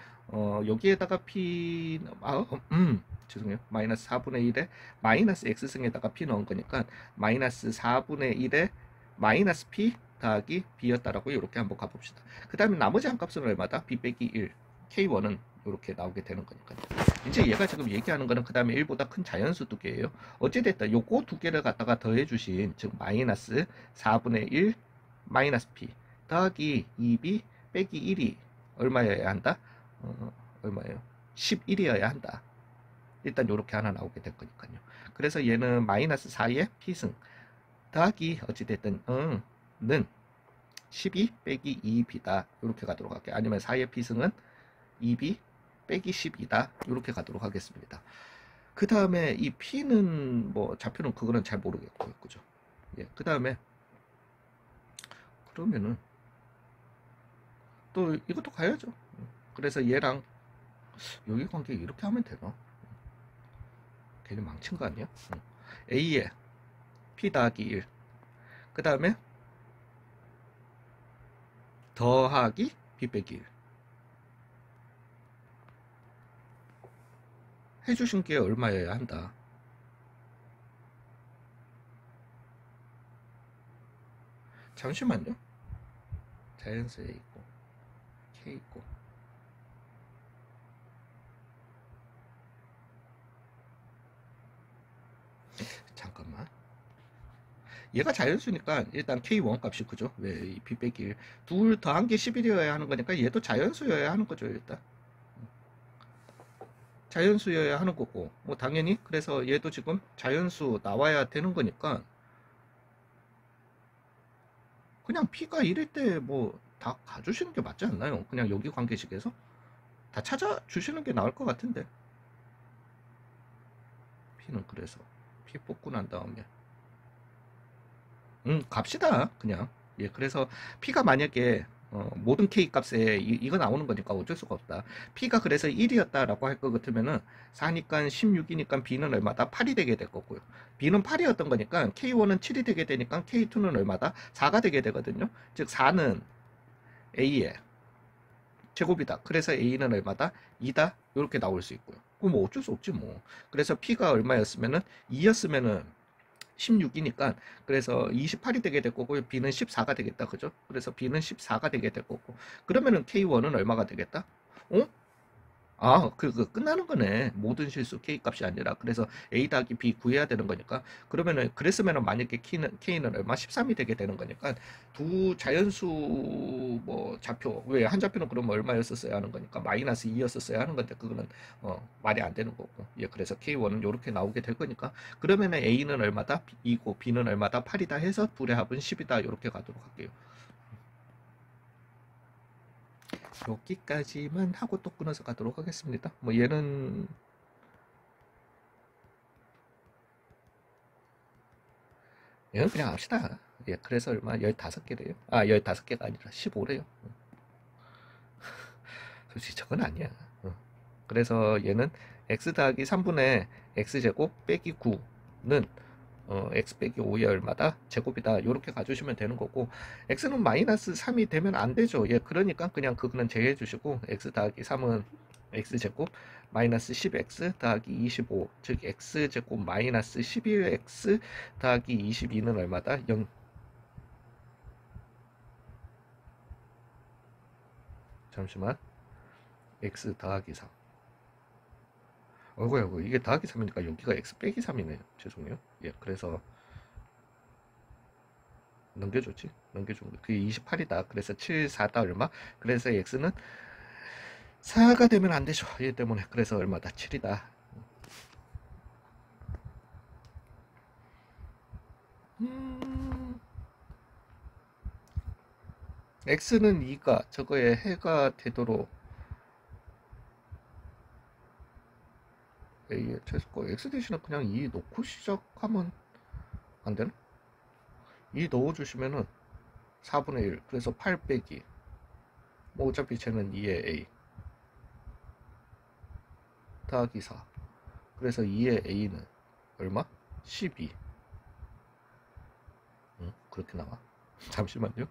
여기에다가 P 죄송해요. 마이너스 4분의 1에 마이너스 X승에다가 P 넣은 거니까 마이너스 4분의 1에 마이너스 P 더하기 B였다라고 이렇게 한번 가봅시다. 그 다음에 나머지 한 값은 얼마다? B 빼기 1 K1은 이렇게 나오게 되는 거니까요. 이제 얘가 지금 얘기하는 거는 그 다음에 1보다 큰 자연수 두 개예요. 어찌됐든 요거 두 개를 갖다가 더해 주신, 즉 마이너스 4분의 1 마이너스 P 더하기 2B 빼기 1이 얼마여야 한다? 얼마예요? 11이어야 한다. 일단 요렇게 하나 나오게 될 거니까요. 그래서 얘는 마이너스 4의 P승 더하기 어찌됐든 는 12 빼기 2B다. 이렇게 가도록 할게요. 아니면 4의 P승은 2B 빼기 10이다. 이렇게 가도록 하겠습니다. 그 다음에 이 P는 뭐 좌표는 그거는 잘 모르겠고요. 그죠? 예, 그 다음에 그러면은 또 이것도 가야죠. 그래서 얘랑 여기 관계 이렇게 하면 되나? 괜히 망친 거 아니야? A에 P 더하기 1. 그 다음에 더하기 B 빼기 1. 해주신 게 얼마여야 한다. 잠시만요. 자연수에 있고 K 있고 잠깐만. 얘가 자연수니까 일단 K1 값이 그죠? 왜 B 빼기 1. 둘 더한 게 11이어야 하는 거니까 얘도 자연수여야 하는 거죠. 일단 자연수여야 하는 거고, 뭐 당연히 그래서 얘도 지금 자연수 나와야 되는 거니까 그냥 P가 1일 때 뭐 다 가주시는 게 맞지 않나요? 그냥 여기 관계식에서 다 찾아주시는 게 나을 것 같은데. P는 그래서 P 뽑고 난 다음에 갑시다 그냥. 예, 그래서 P가 만약에 모든 K 값에 이거 나오는 거니까 어쩔 수가 없다. P가 그래서 1이었다라고 할 것 같으면은 4니까 16이니까 B는 얼마다? 8이 되게 될 거고요. B는 8이었던 거니까 K1은 7이 되게 되니까 K2는 얼마다? 4가 되게 되거든요. 즉 4는 A에 제곱이다. 그래서 A는 얼마다? 2다. 이렇게 나올 수 있고요. 그럼 뭐 어쩔 수 없지 뭐. 그래서 P가 얼마였으면은 2였으면은 16이니까 그래서 28이 되게 될 거고 B는 14가 되겠다. 그죠? 그래서 B는 14가 되게 될 거고 그러면은 K1은 얼마가 되겠다? 어? 아, 끝나는 거네. 모든 실수 K 값이 아니라. 그래서 A 더하기 B 구해야 되는 거니까. 그랬으면은 만약에 K는 얼마? 13이 되게 되는 거니까. 두 자연수 뭐 좌표, 왜 한 좌표는 그러면 얼마였었어야 하는 거니까. 마이너스 2였었어야 하는 건데, 그거는, 말이 안 되는 거고. 예, 그래서 K1은 이렇게 나오게 될 거니까. 그러면은 A는 얼마다? 2고, B는 얼마다? 8이다 해서 둘의 합은 10이다. 이렇게 가도록 할게요. 여기까지만 하고 또 끊어서 가도록 하겠습니다. 뭐 얘는 그냥 합시다. 예, 그래서 얼마 15개래요. 아, 15개가 아니라 15래요. 솔직히 저건 아니야. 그래서 얘는 x 더하기 3분의 x제곱 빼기 9는 x 빼기 5의 얼마다? 제곱이다. 이렇게 가주시면 되는 거고 x는 마이너스 3이 되면 안 되죠. 예, 그러니까 그냥 그거는 제외해 주시고 x 더하기 3은 x제곱 마이너스 10x 더하기 25 즉 x제곱 마이너스 11x 더하기 22는 얼마다? 0. 잠시만 x 더하기 3 어이구 이게 더하기 3이니까 여기가 x 빼기 3이네요. 죄송해요. 예, 그래서 넘겨줬지. 넘겨준 거. 그게 28이다. 그래서 7, 4다 얼마? 그래서 x는 4가 되면 안 되죠. 얘 때문에. 그래서 얼마다? 7이다. x는 2가 저거에 해가 되도록 A의 최소가 x 대신에 그냥 2 놓고 시작하면 안 되나? 2 넣어주시면은 4분의 1 그래서 8 빼기 뭐 어차피 쟤는 2의 A 더하기 4 그래서 2의 A는 얼마? 12 그렇게 나와. 잠시만요.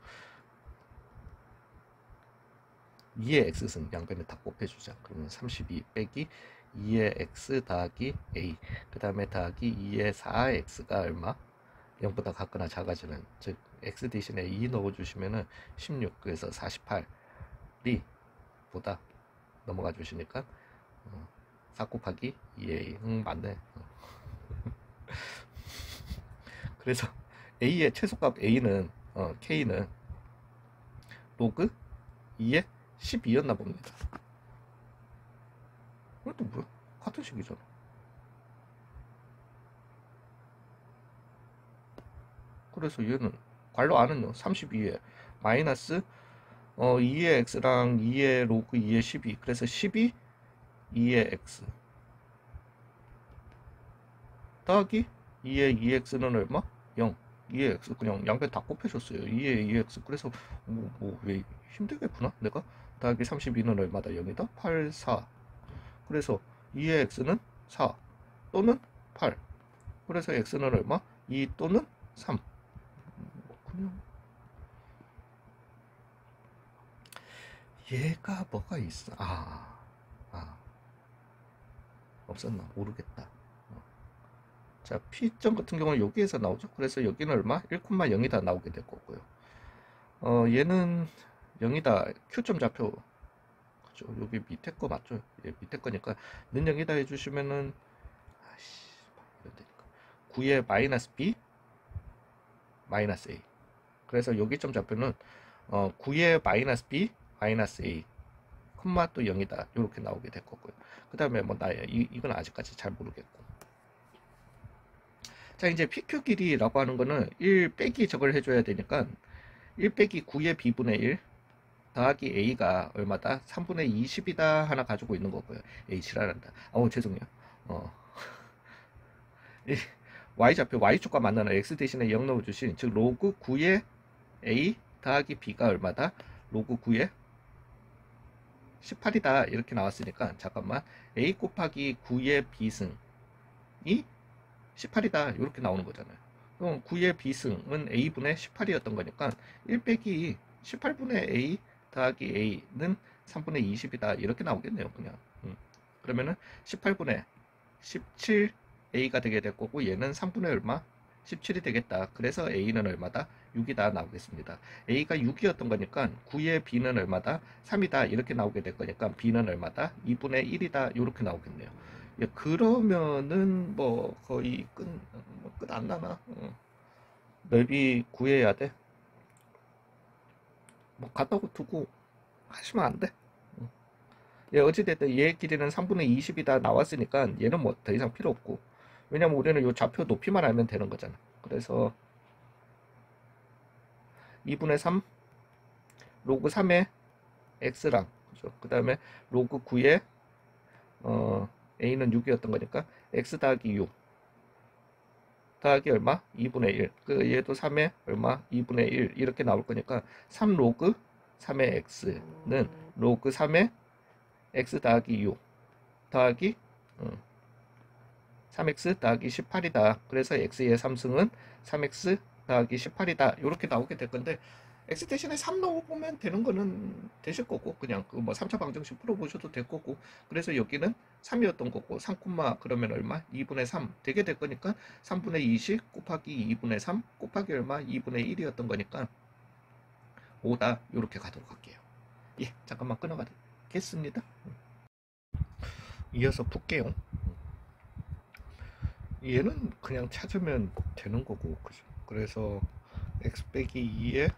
2의 x승 양변에 다 곱해주자. 그러면 32 빼기 2의 x 더하기 a 그 다음에 더하기 2의 4x가 얼마? 0보다 같거나 작아지는 즉 x 대신에 2 넣어주시면은 16 그래서 48이 보다 넘어가 주시니까 4 곱하기 2a 맞네. 그래서 a의 최소값 a는 k는 로그 2의 12였나 봅니다. 이것도 뭐야? 같은 식이잖아. 그래서 얘는 괄호 안은요 32에 마이너스 2의 x랑 2의 로그 2의 12 그래서 12 2의 x 더하기 2의 2x는 얼마? 0 2의 x 그냥 양변 다 곱해줬어요. 2의 2x 그래서 왜 힘들겠구나 내가 더하기 32는 얼마다? 0이다? 8 4 그래서 2의 x는 4 또는 8 그래서 x는 얼마? 2 또는 3 그냥 얘가 뭐가 있어? 없었나 모르겠다. 자, P점 같은 경우는 여기에서 나오죠. 그래서 여기는 얼마? 1,0이다 나오게 될 거고요. 얘는 0이다. Q점 좌표. 그죠? 여기 밑에 거 맞죠? 예, 밑에 거니까 는 0이다 해주시면은 아씨, 이런 데니까 9의 마이너스 B 마이너스 A. 그래서 여기 점 좌표는 9의 마이너스 B 마이너스 A 콤마 또 0이다 이렇게 나오게 될 거고요. 그 다음에 뭐 나야 이건 아직까지 잘 모르겠고. 자 이제 PQ 길이라고 하는 거는 1 빼기 저걸 해줘야 되니까 1 빼기 9의 B분의 1 더하기 A가 얼마다? 3분의 20이다 하나 가지고 있는 거고요. A 지랄한다. 죄송해요. Y좌표 Y축과 만나는 X 대신에 0 넣어주신 즉 로그 9의 A 더하기 B가 얼마다? 로그 9의 18이다 이렇게 나왔으니까 잠깐만 A 곱하기 9의 B승이 18이다 이렇게 나오는 거잖아요. 그럼 9의 B승은 A분의 18이었던 거니까 1 빼기 18분의 A 더하기 A는 3분의 20이다 이렇게 나오겠네요 그냥. 그러면은 18분의 17 A가 되게 될 거고 얘는 3분의 얼마? 17이 되겠다. 그래서 A는 얼마다? 6이다 나오겠습니다. A가 6이었던 거니까 9의 B는 얼마다? 3이다 이렇게 나오게 될 거니까 B는 얼마다? 2분의 1이다 이렇게 나오겠네요. 예, 그러면은 뭐 거의 끝 안 나나? 넓이 구해야 돼. 뭐 갖다고 두고 하시면 안 돼. 예, 어찌됐든 얘 길이는 3분의 20이다 나왔으니까 얘는 뭐 더 이상 필요 없고, 왜냐면 우리는 요 좌표 높이만 알면 되는 거잖아. 그래서 2분의 3 로그 3의 x랑, 그죠? 그 다음에 로그 9의 a는 6이었던 거니까 x 더하기 6 더하기 얼마? 2분의 1. 그 얘도 3의 얼마? 2분의 1 이렇게 나올 거니까 3 로그 3의 x는 로그 3의 x 더하기 6 더하기 3x 더하기 18이다. 그래서 x의 3승은 3x 더하기 18이다. 이렇게 나오게 될 건데, x 대신에 3 넣어보면 되는 거는 되실 거고, 그냥 그 뭐 3차 방정식 풀어보셔도 될 거고, 그래서 여기는 3이었던 거고, 3, 그러면 얼마? 2분의 3 되게 될 거니까 3분의 20 곱하기 2분의 3 곱하기 얼마? 2분의 1이었던 거니까 5다. 이렇게 가도록 할게요. 예, 잠깐만 끊어가겠습니다. 이어서 풀게요. 얘는 그냥 찾으면 되는 거고, 그죠? 그래서 x 빼기 2에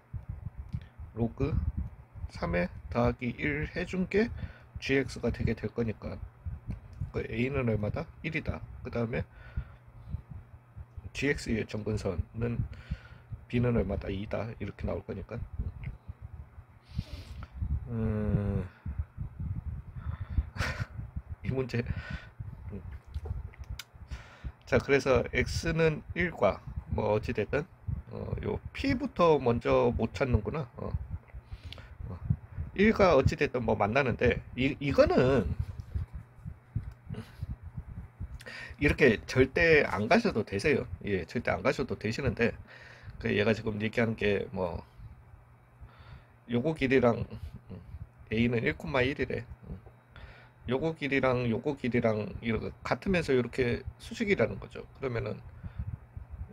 로그 3에 더하기 1 해준 게 gx가 되게 될 거니까, 그 a는 얼마다? 1이다. 그 다음에 gx의 정근선은 b는 얼마다? 2다. 이렇게 나올 거니까, 이 문제. 자, 그래서 x는 1과 뭐 어찌됐든 요 p부터 먼저 못 찾는구나. 1과 어찌됐든 뭐 만나는데, 이거는 이렇게 절대 안 가셔도 되세요. 예, 절대 안 가셔도 되시는데, 그 얘가 지금 얘기하는 게 뭐 요거 길이랑 a는 1,1이래. 요거 길이랑 이렇게 같으면서 이렇게 수직이라는 거죠. 그러면은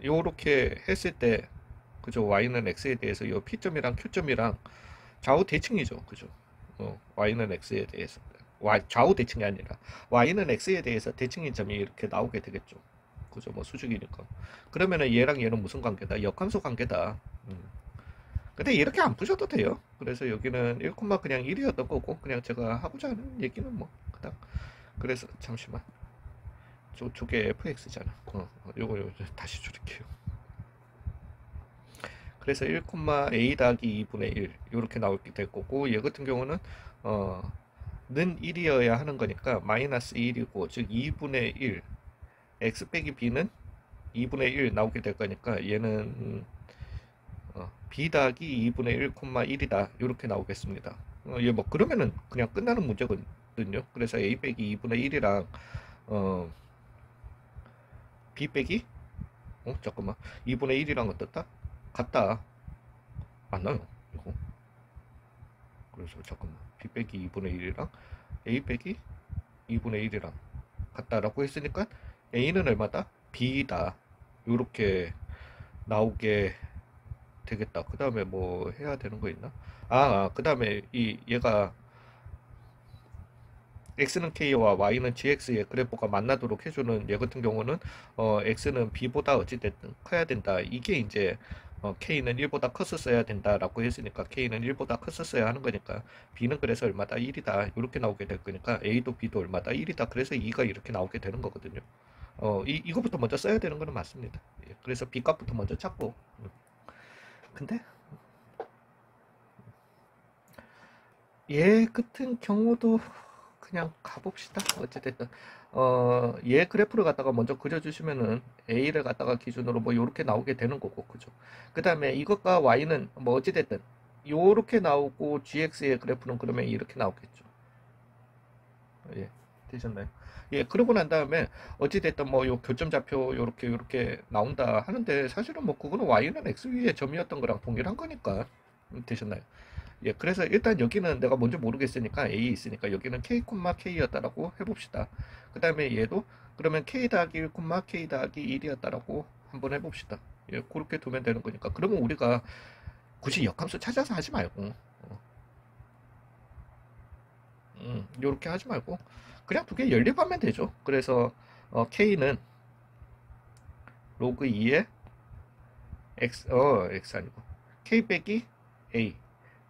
요렇게 했을 때, 그죠? y는 x에 대해서 요 p점이랑 q점이랑 좌우 대칭이죠. 그죠? y는 x에 대해서 좌우 대칭이 아니라 y는 x에 대해서 대칭인 점이 이렇게 나오게 되겠죠. 그죠? 뭐 수직이니까. 그러면은 얘랑 얘는 무슨 관계다? 역함수 관계다. 근데 이렇게 안 푸셔도 돼요. 그래서 여기는 1, 그냥 1이었던 거고, 그냥 제가 하고자 하는 얘기는 뭐 그닥. 그래서 잠시만, 저게 fx잖아. 요거 다시 줄일게요. 그래서 1, a 더하기 2분의 1 이렇게 나오게 될 거고, 얘 같은 경우는 는 1이어야 하는 거니까 마이너스 1이고, 즉 2분의 1 x 빼기 b는 2분의 1 나오게 될 거니까 얘는 b 더하기 2분의 1, 1이다 이렇게 나오겠습니다. 얘 뭐 그러면은 그냥 끝나는 문제거든요. 그래서 a 빼기 2분의 1이랑 b 빼기 잠깐만, 2분의 1이랑 어떻다? 같다. 맞나요? 이거. 그래서 잠깐만, b 빼기 2분의 1이랑 a 빼기 2분의 1이랑 같다라고 했으니까 a는 얼마다? b다. 이렇게 나오게 되겠다. 그 다음에 뭐 해야 되는 거 있나? 그 다음에 얘가 x는 k와 y는 gx의 그래프가 만나도록 해주는 얘 같은 경우는 x는 b보다 어찌됐든 커야 된다. 이게 이제 k는 1보다 컸었어야 된다라고 했으니까 k는 1보다 컸었어야 하는 거니까 b는 그래서 얼마다? 1이다. 이렇게 나오게 될 거니까 a도 b도 얼마다? 1이다. 그래서 2가 이렇게 나오게 되는 거거든요. 이거부터 먼저 써야 되는 거는 맞습니다. 예, 그래서 b 값부터 먼저 찾고. 근데 얘 같은 경우도 그냥 가봅시다. 어찌됐든 얘 그래프를 갖다가 먼저 그려주시면은 a를 갖다가 기준으로 뭐 요렇게 나오게 되는 거고, 그죠? 그 다음에 이것과 y는 뭐 어찌됐든 요렇게 나오고, gx의 그래프는 그러면 이렇게 나오겠죠. 예, 되셨나요? 예, 그러고 난 다음에 어찌됐든 뭐 요 교점 좌표 요렇게 나온다 하는데, 사실은 뭐 그거는 y는 x 위의 점이었던 거랑 동일한 거니까. 되셨나요? 예, 그래서 일단 여기는 내가 뭔지 모르겠으니까 A 있으니까 여기는 K, K였다라고 해봅시다. 그 다음에 얘도 그러면 K 더하기 1, K 더하기 1이었다라고 한번 해봅시다. 예, 그렇게 두면 되는 거니까. 그러면 우리가 굳이 역함수 찾아서 하지 말고, 요렇게 하지 말고, 그냥 두 개 연립하면 되죠. 그래서, K는 로그 2에 X 아니고, K 빼기 A.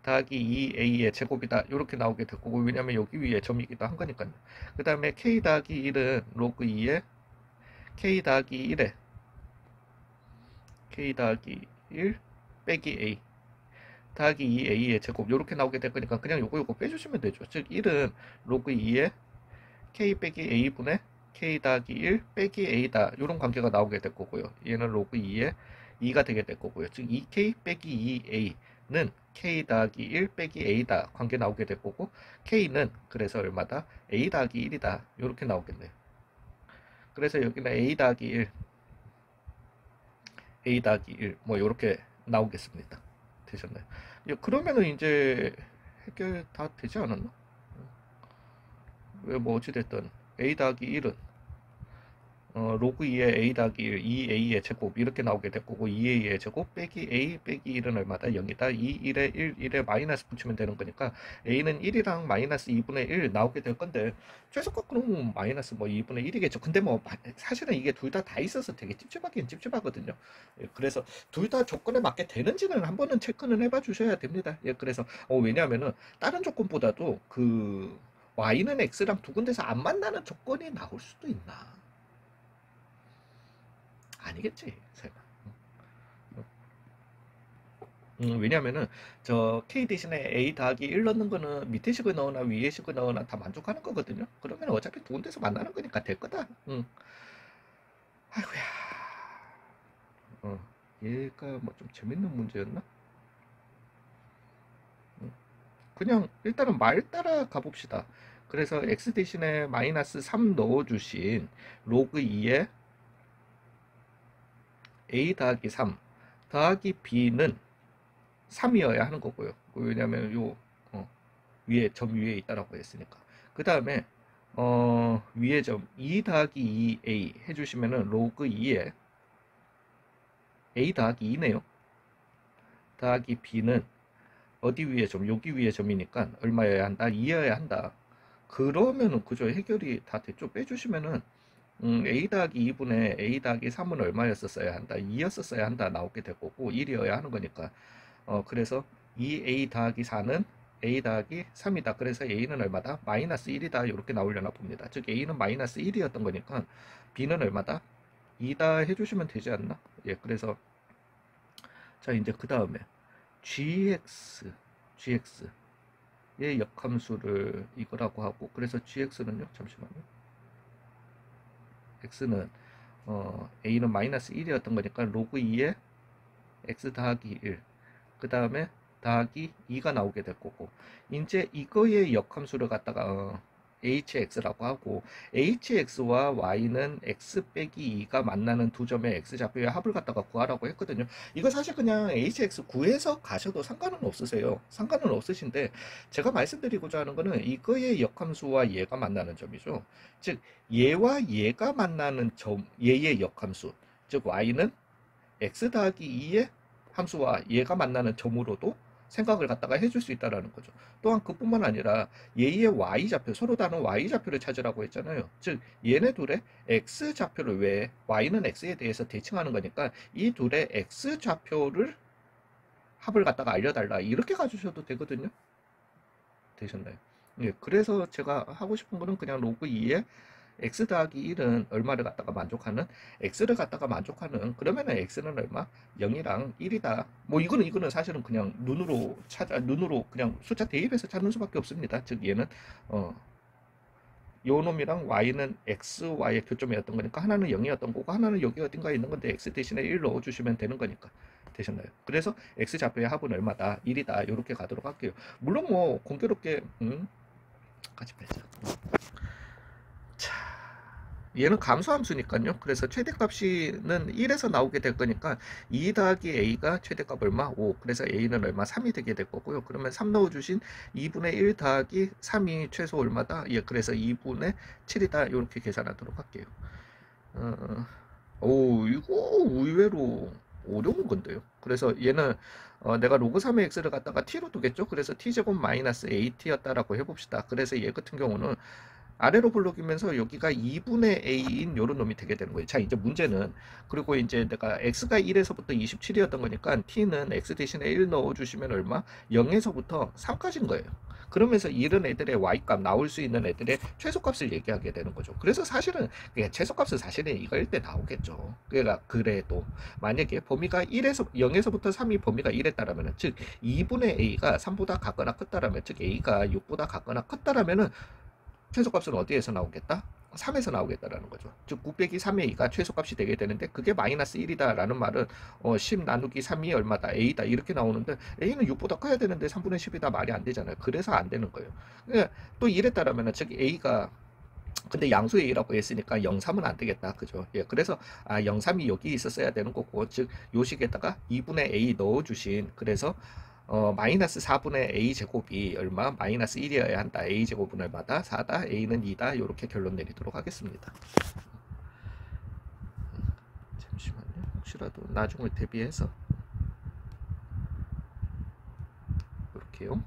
더하기 2a의 제곱이다 이렇게 나오게 될 거고 왜냐면 여기 위에 점이기도 한 거니까요. 그 다음에 k 더하기 1은 로그 2에 k 더하기 1에 k 더하기 1 빼기 a 더하기 2a의 제곱 이렇게 나오게 될 거니까 그냥 요거 빼주시면 되죠. 즉 1은 로그 2에 k 빼기 a분의 k 더하기 1 빼기 a다 이런 관계가 나오게 될 거고요. 얘는 로그 2에 2가 되게 될 거고요. 즉 2k 빼기 2a는 k 더하기 1 빼기 a다 관계 나오게 될 거고 k는 그래서 얼마다? a 더하기 1이다 이렇게 나오겠네요. 그래서 여기는 a 더하기 1 a 더하기 1 뭐 이렇게 나오겠습니다. 되셨나요? 그러면은 이제 해결 다 되지 않았나? 왜 뭐 어찌됐든 a 더하기 1은 로그 2의 a 더하기 1, 2a의 제곱 이렇게 나오게 될 거고 2a의 제곱 빼기 a 빼기 1은 얼마다? 0이다. 2, 1에 1, 1에 마이너스 붙이면 되는 거니까 a는 1이랑 마이너스 2분의 1 나오게 될 건데 최소값은 마이너스 뭐 2분의 1이겠죠. 근데 뭐 사실은 이게 둘 다 있어서 되게 찝찝하긴 찝찝하거든요. 예, 그래서 둘 다 조건에 맞게 되는지는 한 번은 체크는 해봐 주셔야 됩니다. 예, 그래서 왜냐하면은 다른 조건보다도 그 y는 x랑 두 군데서 안 만나는 조건이 나올 수도 있나? 아니겠지 설마. 왜냐면은 저 k 대신에 a 더하기 1 넣는 거는 밑에 식을 넣으나 위에 식을 넣으나 다 만족하는 거거든요. 그러면 어차피 두 군데서 만나는 거니까 될 거다. 아이고야. 얘가 뭐 좀 재밌는 문제였나? 그냥 일단은 말 따라 가봅시다. 그래서 x 대신에 마이너스 3 넣어주신 로그 2에 a 더하기 3 더하기 b는 3이어야 하는 거고요. 왜냐면 요 위에 점 위에 있다라고 했으니까. 그 다음에 위에 점 2 더하기 2a 해주시면은 로그 2에 a 더하기 2네요. 더하기 b는 어디 위에 점? 여기 위에 점이니까 얼마여야 한다? 2여야 한다. 그러면은 그저 해결이 다 됐죠. 빼주시면은 a 더하기 2분의 a 더하기 3은 얼마였었어야 한다? 2였었어야 한다 나오게 될 거고 1이어야 하는 거니까 그래서 2a 더하기 4는 a 더하기 3이다. 그래서 a는 얼마다? 마이너스 1이다. 이렇게 나오려나 봅니다. 즉 a는 마이너스 1이었던 거니까 b는 얼마다? 2다 해주시면 되지 않나? 예, 그래서 자 이제 그 다음에 gx의 역함수를 이거라고 하고 그래서 gx는요 잠시만요. x는 a는 마이너스 1이었던 거니까 로그 2에 x 더하기 1 그 다음에 더하기 2가 나오게 될 거고 이제 이거의 역함수를 갖다가 hx라고 하고 hx와 y는 x 빼기 2가 만나는 두 점의 x좌표의 합을 갖다가 구하라고 했거든요. 이거 사실 그냥 hx 구해서 가셔도 상관은 없으세요. 상관은 없으신데 제가 말씀드리고자 하는 거는 이거의 역함수와 얘가 만나는 점이죠. 즉 얘와 얘가 만나는 점 얘의 역함수 즉 y는 x 더하기 2의 함수와 얘가 만나는 점으로도 생각을 갖다가 해줄 수 있다는 거죠. 또한 그뿐만 아니라 얘의 y좌표, 서로 다른 y좌표를 찾으라고 했잖아요. 즉 얘네 둘의 x좌표를 왜 y는 x에 대해서 대칭하는 거니까 이 둘의 x좌표를 합을 갖다가 알려달라 이렇게 가주셔도 되거든요. 되셨나요? 예, 그래서 제가 하고 싶은 거는 그냥 로그 2에 x 더하기 1은 얼마를 갖다가 만족하는 x를 갖다가 만족하는 그러면은 x는 얼마 0이랑 1이다 뭐 이거는 사실은 그냥 눈으로 그냥 숫자 대입해서 찾는 수밖에 없습니다. 즉 얘는 요 놈이랑 y는 xy의 교점이었던 거니까 하나는 0이었던 거고 하나는 여기 어딘가에 있는 건데 x 대신에 1 넣어주시면 되는 거니까 되셨나요? 그래서 x좌표의 합은 얼마다 1이다 이렇게 가도록 할게요. 물론 뭐 공교롭게 같이 빼자. 자, 얘는 감소함수니까요. 그래서 최대값이는 1에서 나오게 될 거니까 2 더하기 a가 최대값 얼마? 5. 그래서 a는 얼마? 3이 되게 될 거고요. 그러면 3 넣어주신 2분의 1 더하기 3이 최소 얼마다? 예, 그래서 2분의 7이다. 이렇게 계산하도록 할게요. 오, 이거 의외로 어려운 건데요. 그래서 얘는 내가 로그 3의 x를 갖다가 t로 두겠죠. 그래서 t제곱 마이너스 at였다라고 해봅시다. 그래서 얘 같은 경우는 아래로 블록이면서 여기가 2분의 a인 요런 놈이 되게 되는 거예요. 자, 이제 문제는 그리고 이제 내가 x가 1에서부터 27이었던 거니까 t는 x 대신에 1 넣어주시면 얼마? 0에서부터 3까지인 거예요. 그러면서 이런 애들의 y값 나올 수 있는 애들의 최소값을 얘기하게 되는 거죠. 그래서 사실은 최소값은 사실은 이거일 때 나오겠죠. 그러니까 그래도 만약에 범위가 1에서 0에서부터 3이 범위가 1에 따르면 즉 2분의 a가 3보다 같거나 크다라면 즉 a가 6보다 같거나 컸다라면은 최소값은 어디에서 나오겠다? 3에서 나오겠다라는 거죠. 즉 9 빼기 3의 2가 최소값이 되게 되는데 그게 마이너스 1이다 라는 말은 10 나누기 3이 얼마다? a다 이렇게 나오는데 a는 6보다 커야 되는데 3분의 10이다 말이 안 되잖아요. 그래서 안 되는 거예요. 그러니까 또 이래 따르면 즉 a가 근데 양수 a라고 했으니까 0, 3은 안 되겠다. 그죠? 예, 그래서 0, 3이 여기 있었어야 되는 거고 즉 요식에다가 2분의 a 넣어주신 그래서 마이너스 4분의 a 제곱이 얼마? 마이너스 1이어야 한다. a 제곱은 얼마다? 4다. a는 2다. 이렇게 결론 내리도록 하겠습니다. 잠시만요. 혹시라도 나중을 대비해서 이렇게요.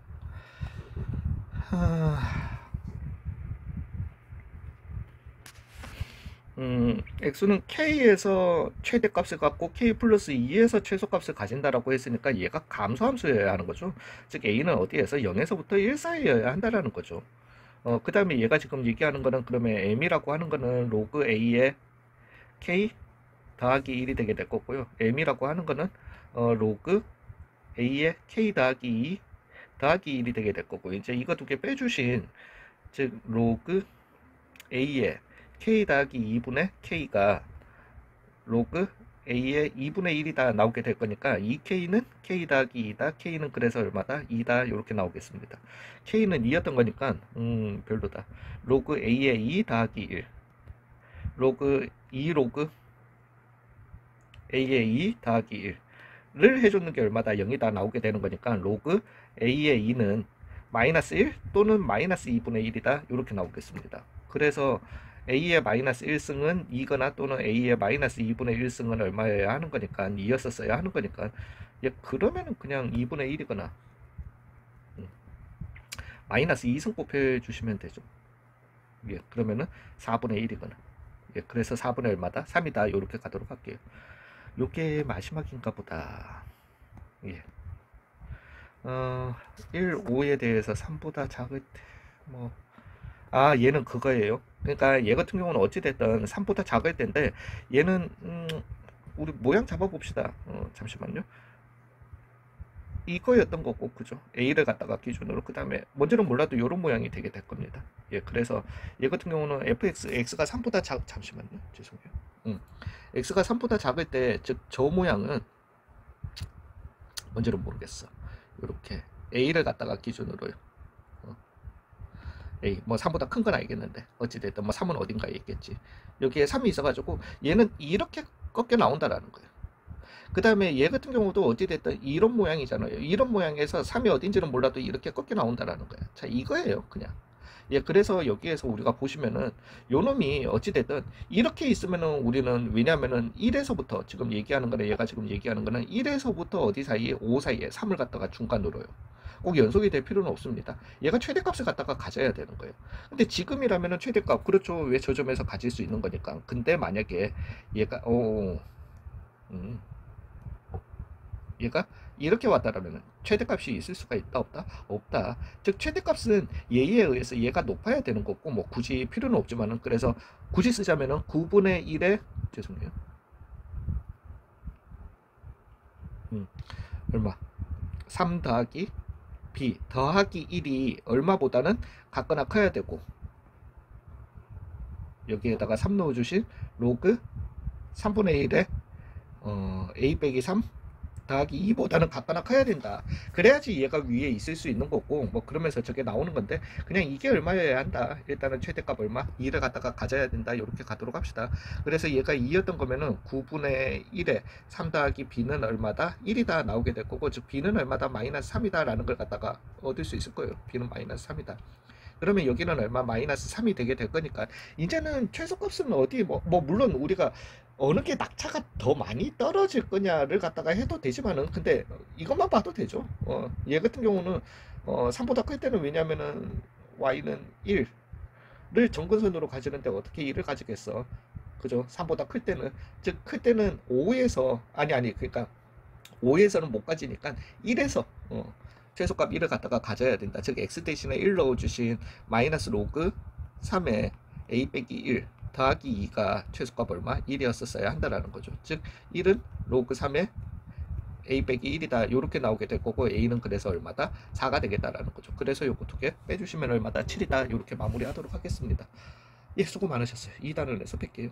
x는 k에서 최대값을 갖고 k 플러스 2에서 최소값을 가진다라고 했으니까 얘가 감소함수여야 하는 거죠. 즉 a는 어디에서 0에서부터 1 사이여야 한다라는 거죠. 그 다음에 얘가 지금 얘기하는 거는 그러면 m이라고 하는 거는 로그 a의 k 더하기 1이 되게 될 거고요. m이라고 하는 거는 로그 a의 k 더하기 2 더하기 1이 되게 될 거고 이제 이거 두 개 빼주신 즉 로그 a의 k 더하기 2분의 k가 로그 a의 2분의 1이다 나오게 될 거니까 2k는 k 더하기 2다. k는 그래서 얼마다? 2다. 이렇게 나오겠습니다. k는 2였던 거니까 별로다. 로그 a의 2 더하기 1 로그 2 로그 a의 2 더하기 1을 해줬는 게 얼마다? 0이다 나오게 되는 거니까 로그 a의 2는 마이너스 1 또는 마이너스 2분의 1이다. 이렇게 나오겠습니다. 그래서 a의 마이너스 1승은 2거나 또는 a의 마이너스 2분의 1승은 얼마여야 하는 거니까 2였었어야 하는 거니까 예, 그러면은 그냥 2분의 1이거나 마이너스 2승 곱해주시면 되죠. 예, 그러면은 4분의 1이거나 예, 그래서 4분의 얼마다? 3이다. 이렇게 가도록 할게요. 요게 마지막인가 보다. 예. 1, 5에 대해서 3보다 작을 때, 뭐, 얘는 그거예요. 그러니까 얘 같은 경우는 어찌됐든 3보다 작을 텐데, 얘는, 우리 모양 잡아봅시다. 잠시만요. 이거였던 거고, 그죠? A를 갖다가 기준으로, 그 다음에, 뭔지는 몰라도 이런 모양이 되게 될 겁니다. 예, 그래서 얘 같은 경우는 X가 3보다 잠시만요. 죄송해요. X가 3보다 작을 때, 즉, 저 모양은, 뭔지는 모르겠어. 이렇게 A를 갖다가 기준으로요. A 뭐 3보다 큰 건 알겠는데 어찌됐든 뭐 3은 어딘가에 있겠지. 여기에 3이 있어가지고 얘는 이렇게 꺾여 나온다라는 거예요. 그 다음에 얘 같은 경우도 어찌됐든 이런 모양이잖아요. 이런 모양에서 3이 어딘지는 몰라도 이렇게 꺾여 나온다라는 거예요. 자, 이거예요 그냥. 예, 그래서 여기에서 우리가 보시면은 요 놈이 어찌됐든 이렇게 있으면은 우리는 왜냐면은 1에서부터 지금 얘기하는 거는 얘가 지금 얘기하는 거는 1에서부터 어디 사이에 5 사이에 3을 갖다가 중간으로요. 꼭 연속이 될 필요는 없습니다. 얘가 최대값을 갖다가 가져야 되는 거예요. 근데 지금이라면은 최대값 그렇죠. 왜 저 점에서 가질 수 있는 거니까. 근데 만약에 얘가 얘가 이렇게 왔다라면 최대값이 있을 수가 있다 없다? 없다. 즉 최대값은 얘에 의해서 얘가 높아야 되는 거고 뭐 굳이 필요는 없지만은 그래서 굳이 쓰자면은 9분의 1에 죄송해요. 얼마? 3 더하기 b 더하기 1이 얼마보다는 같거나 커야 되고 여기에다가 3 넣어주신 로그 3분의 1에 a 빼기 3 더하기 2보다는 같거나 커야 된다. 그래야지 얘가 위에 있을 수 있는 거고 뭐 그러면서 저게 나오는 건데 그냥 이게 얼마여야 한다. 일단은 최대값 얼마? 2를 갖다가 가져야 된다. 이렇게 가도록 합시다. 그래서 얘가 2였던 거면은 9분의 1에 3 더하기 b는 얼마다? 1이다 나오게 될 거고 즉 b는 얼마다? 마이너스 3이다 라는 걸 갖다가 얻을 수 있을 거예요. b는 마이너스 3이다. 그러면 여기는 얼마? 마이너스 3이 되게 될 거니까 이제는 최소값은 어디 뭐 물론 우리가 어느 게 낙차가 더 많이 떨어질 거냐를 갖다가 해도 되지만은 근데 이것만 봐도 되죠. 얘 같은 경우는 3보다 클 때는 왜냐면은 y는 1을 정근선으로 가지는데 어떻게 1을 가지겠어? 그죠? 3보다 클 때는 즉 클 때는 5에서 아니 그러니까 5에서는 못 가지니까 1에서 최소값 1을 갖다가 가져야 된다. 즉 x 대신에 1 넣어주신 마이너스 로그 3에 a 빼기 1 더하기 2가 최소값 얼마? 1이었었어야 한다라는 거죠. 즉 1은 로그 3에 a 빼기 1이다. 이렇게 나오게 될 거고 a는 그래서 얼마다? 4가 되겠다라는 거죠. 그래서 요거 두 개 빼주시면 얼마다? 7이다. 이렇게 마무리하도록 하겠습니다. 예, 수고 많으셨어요. 2단을 내서 뺄게요.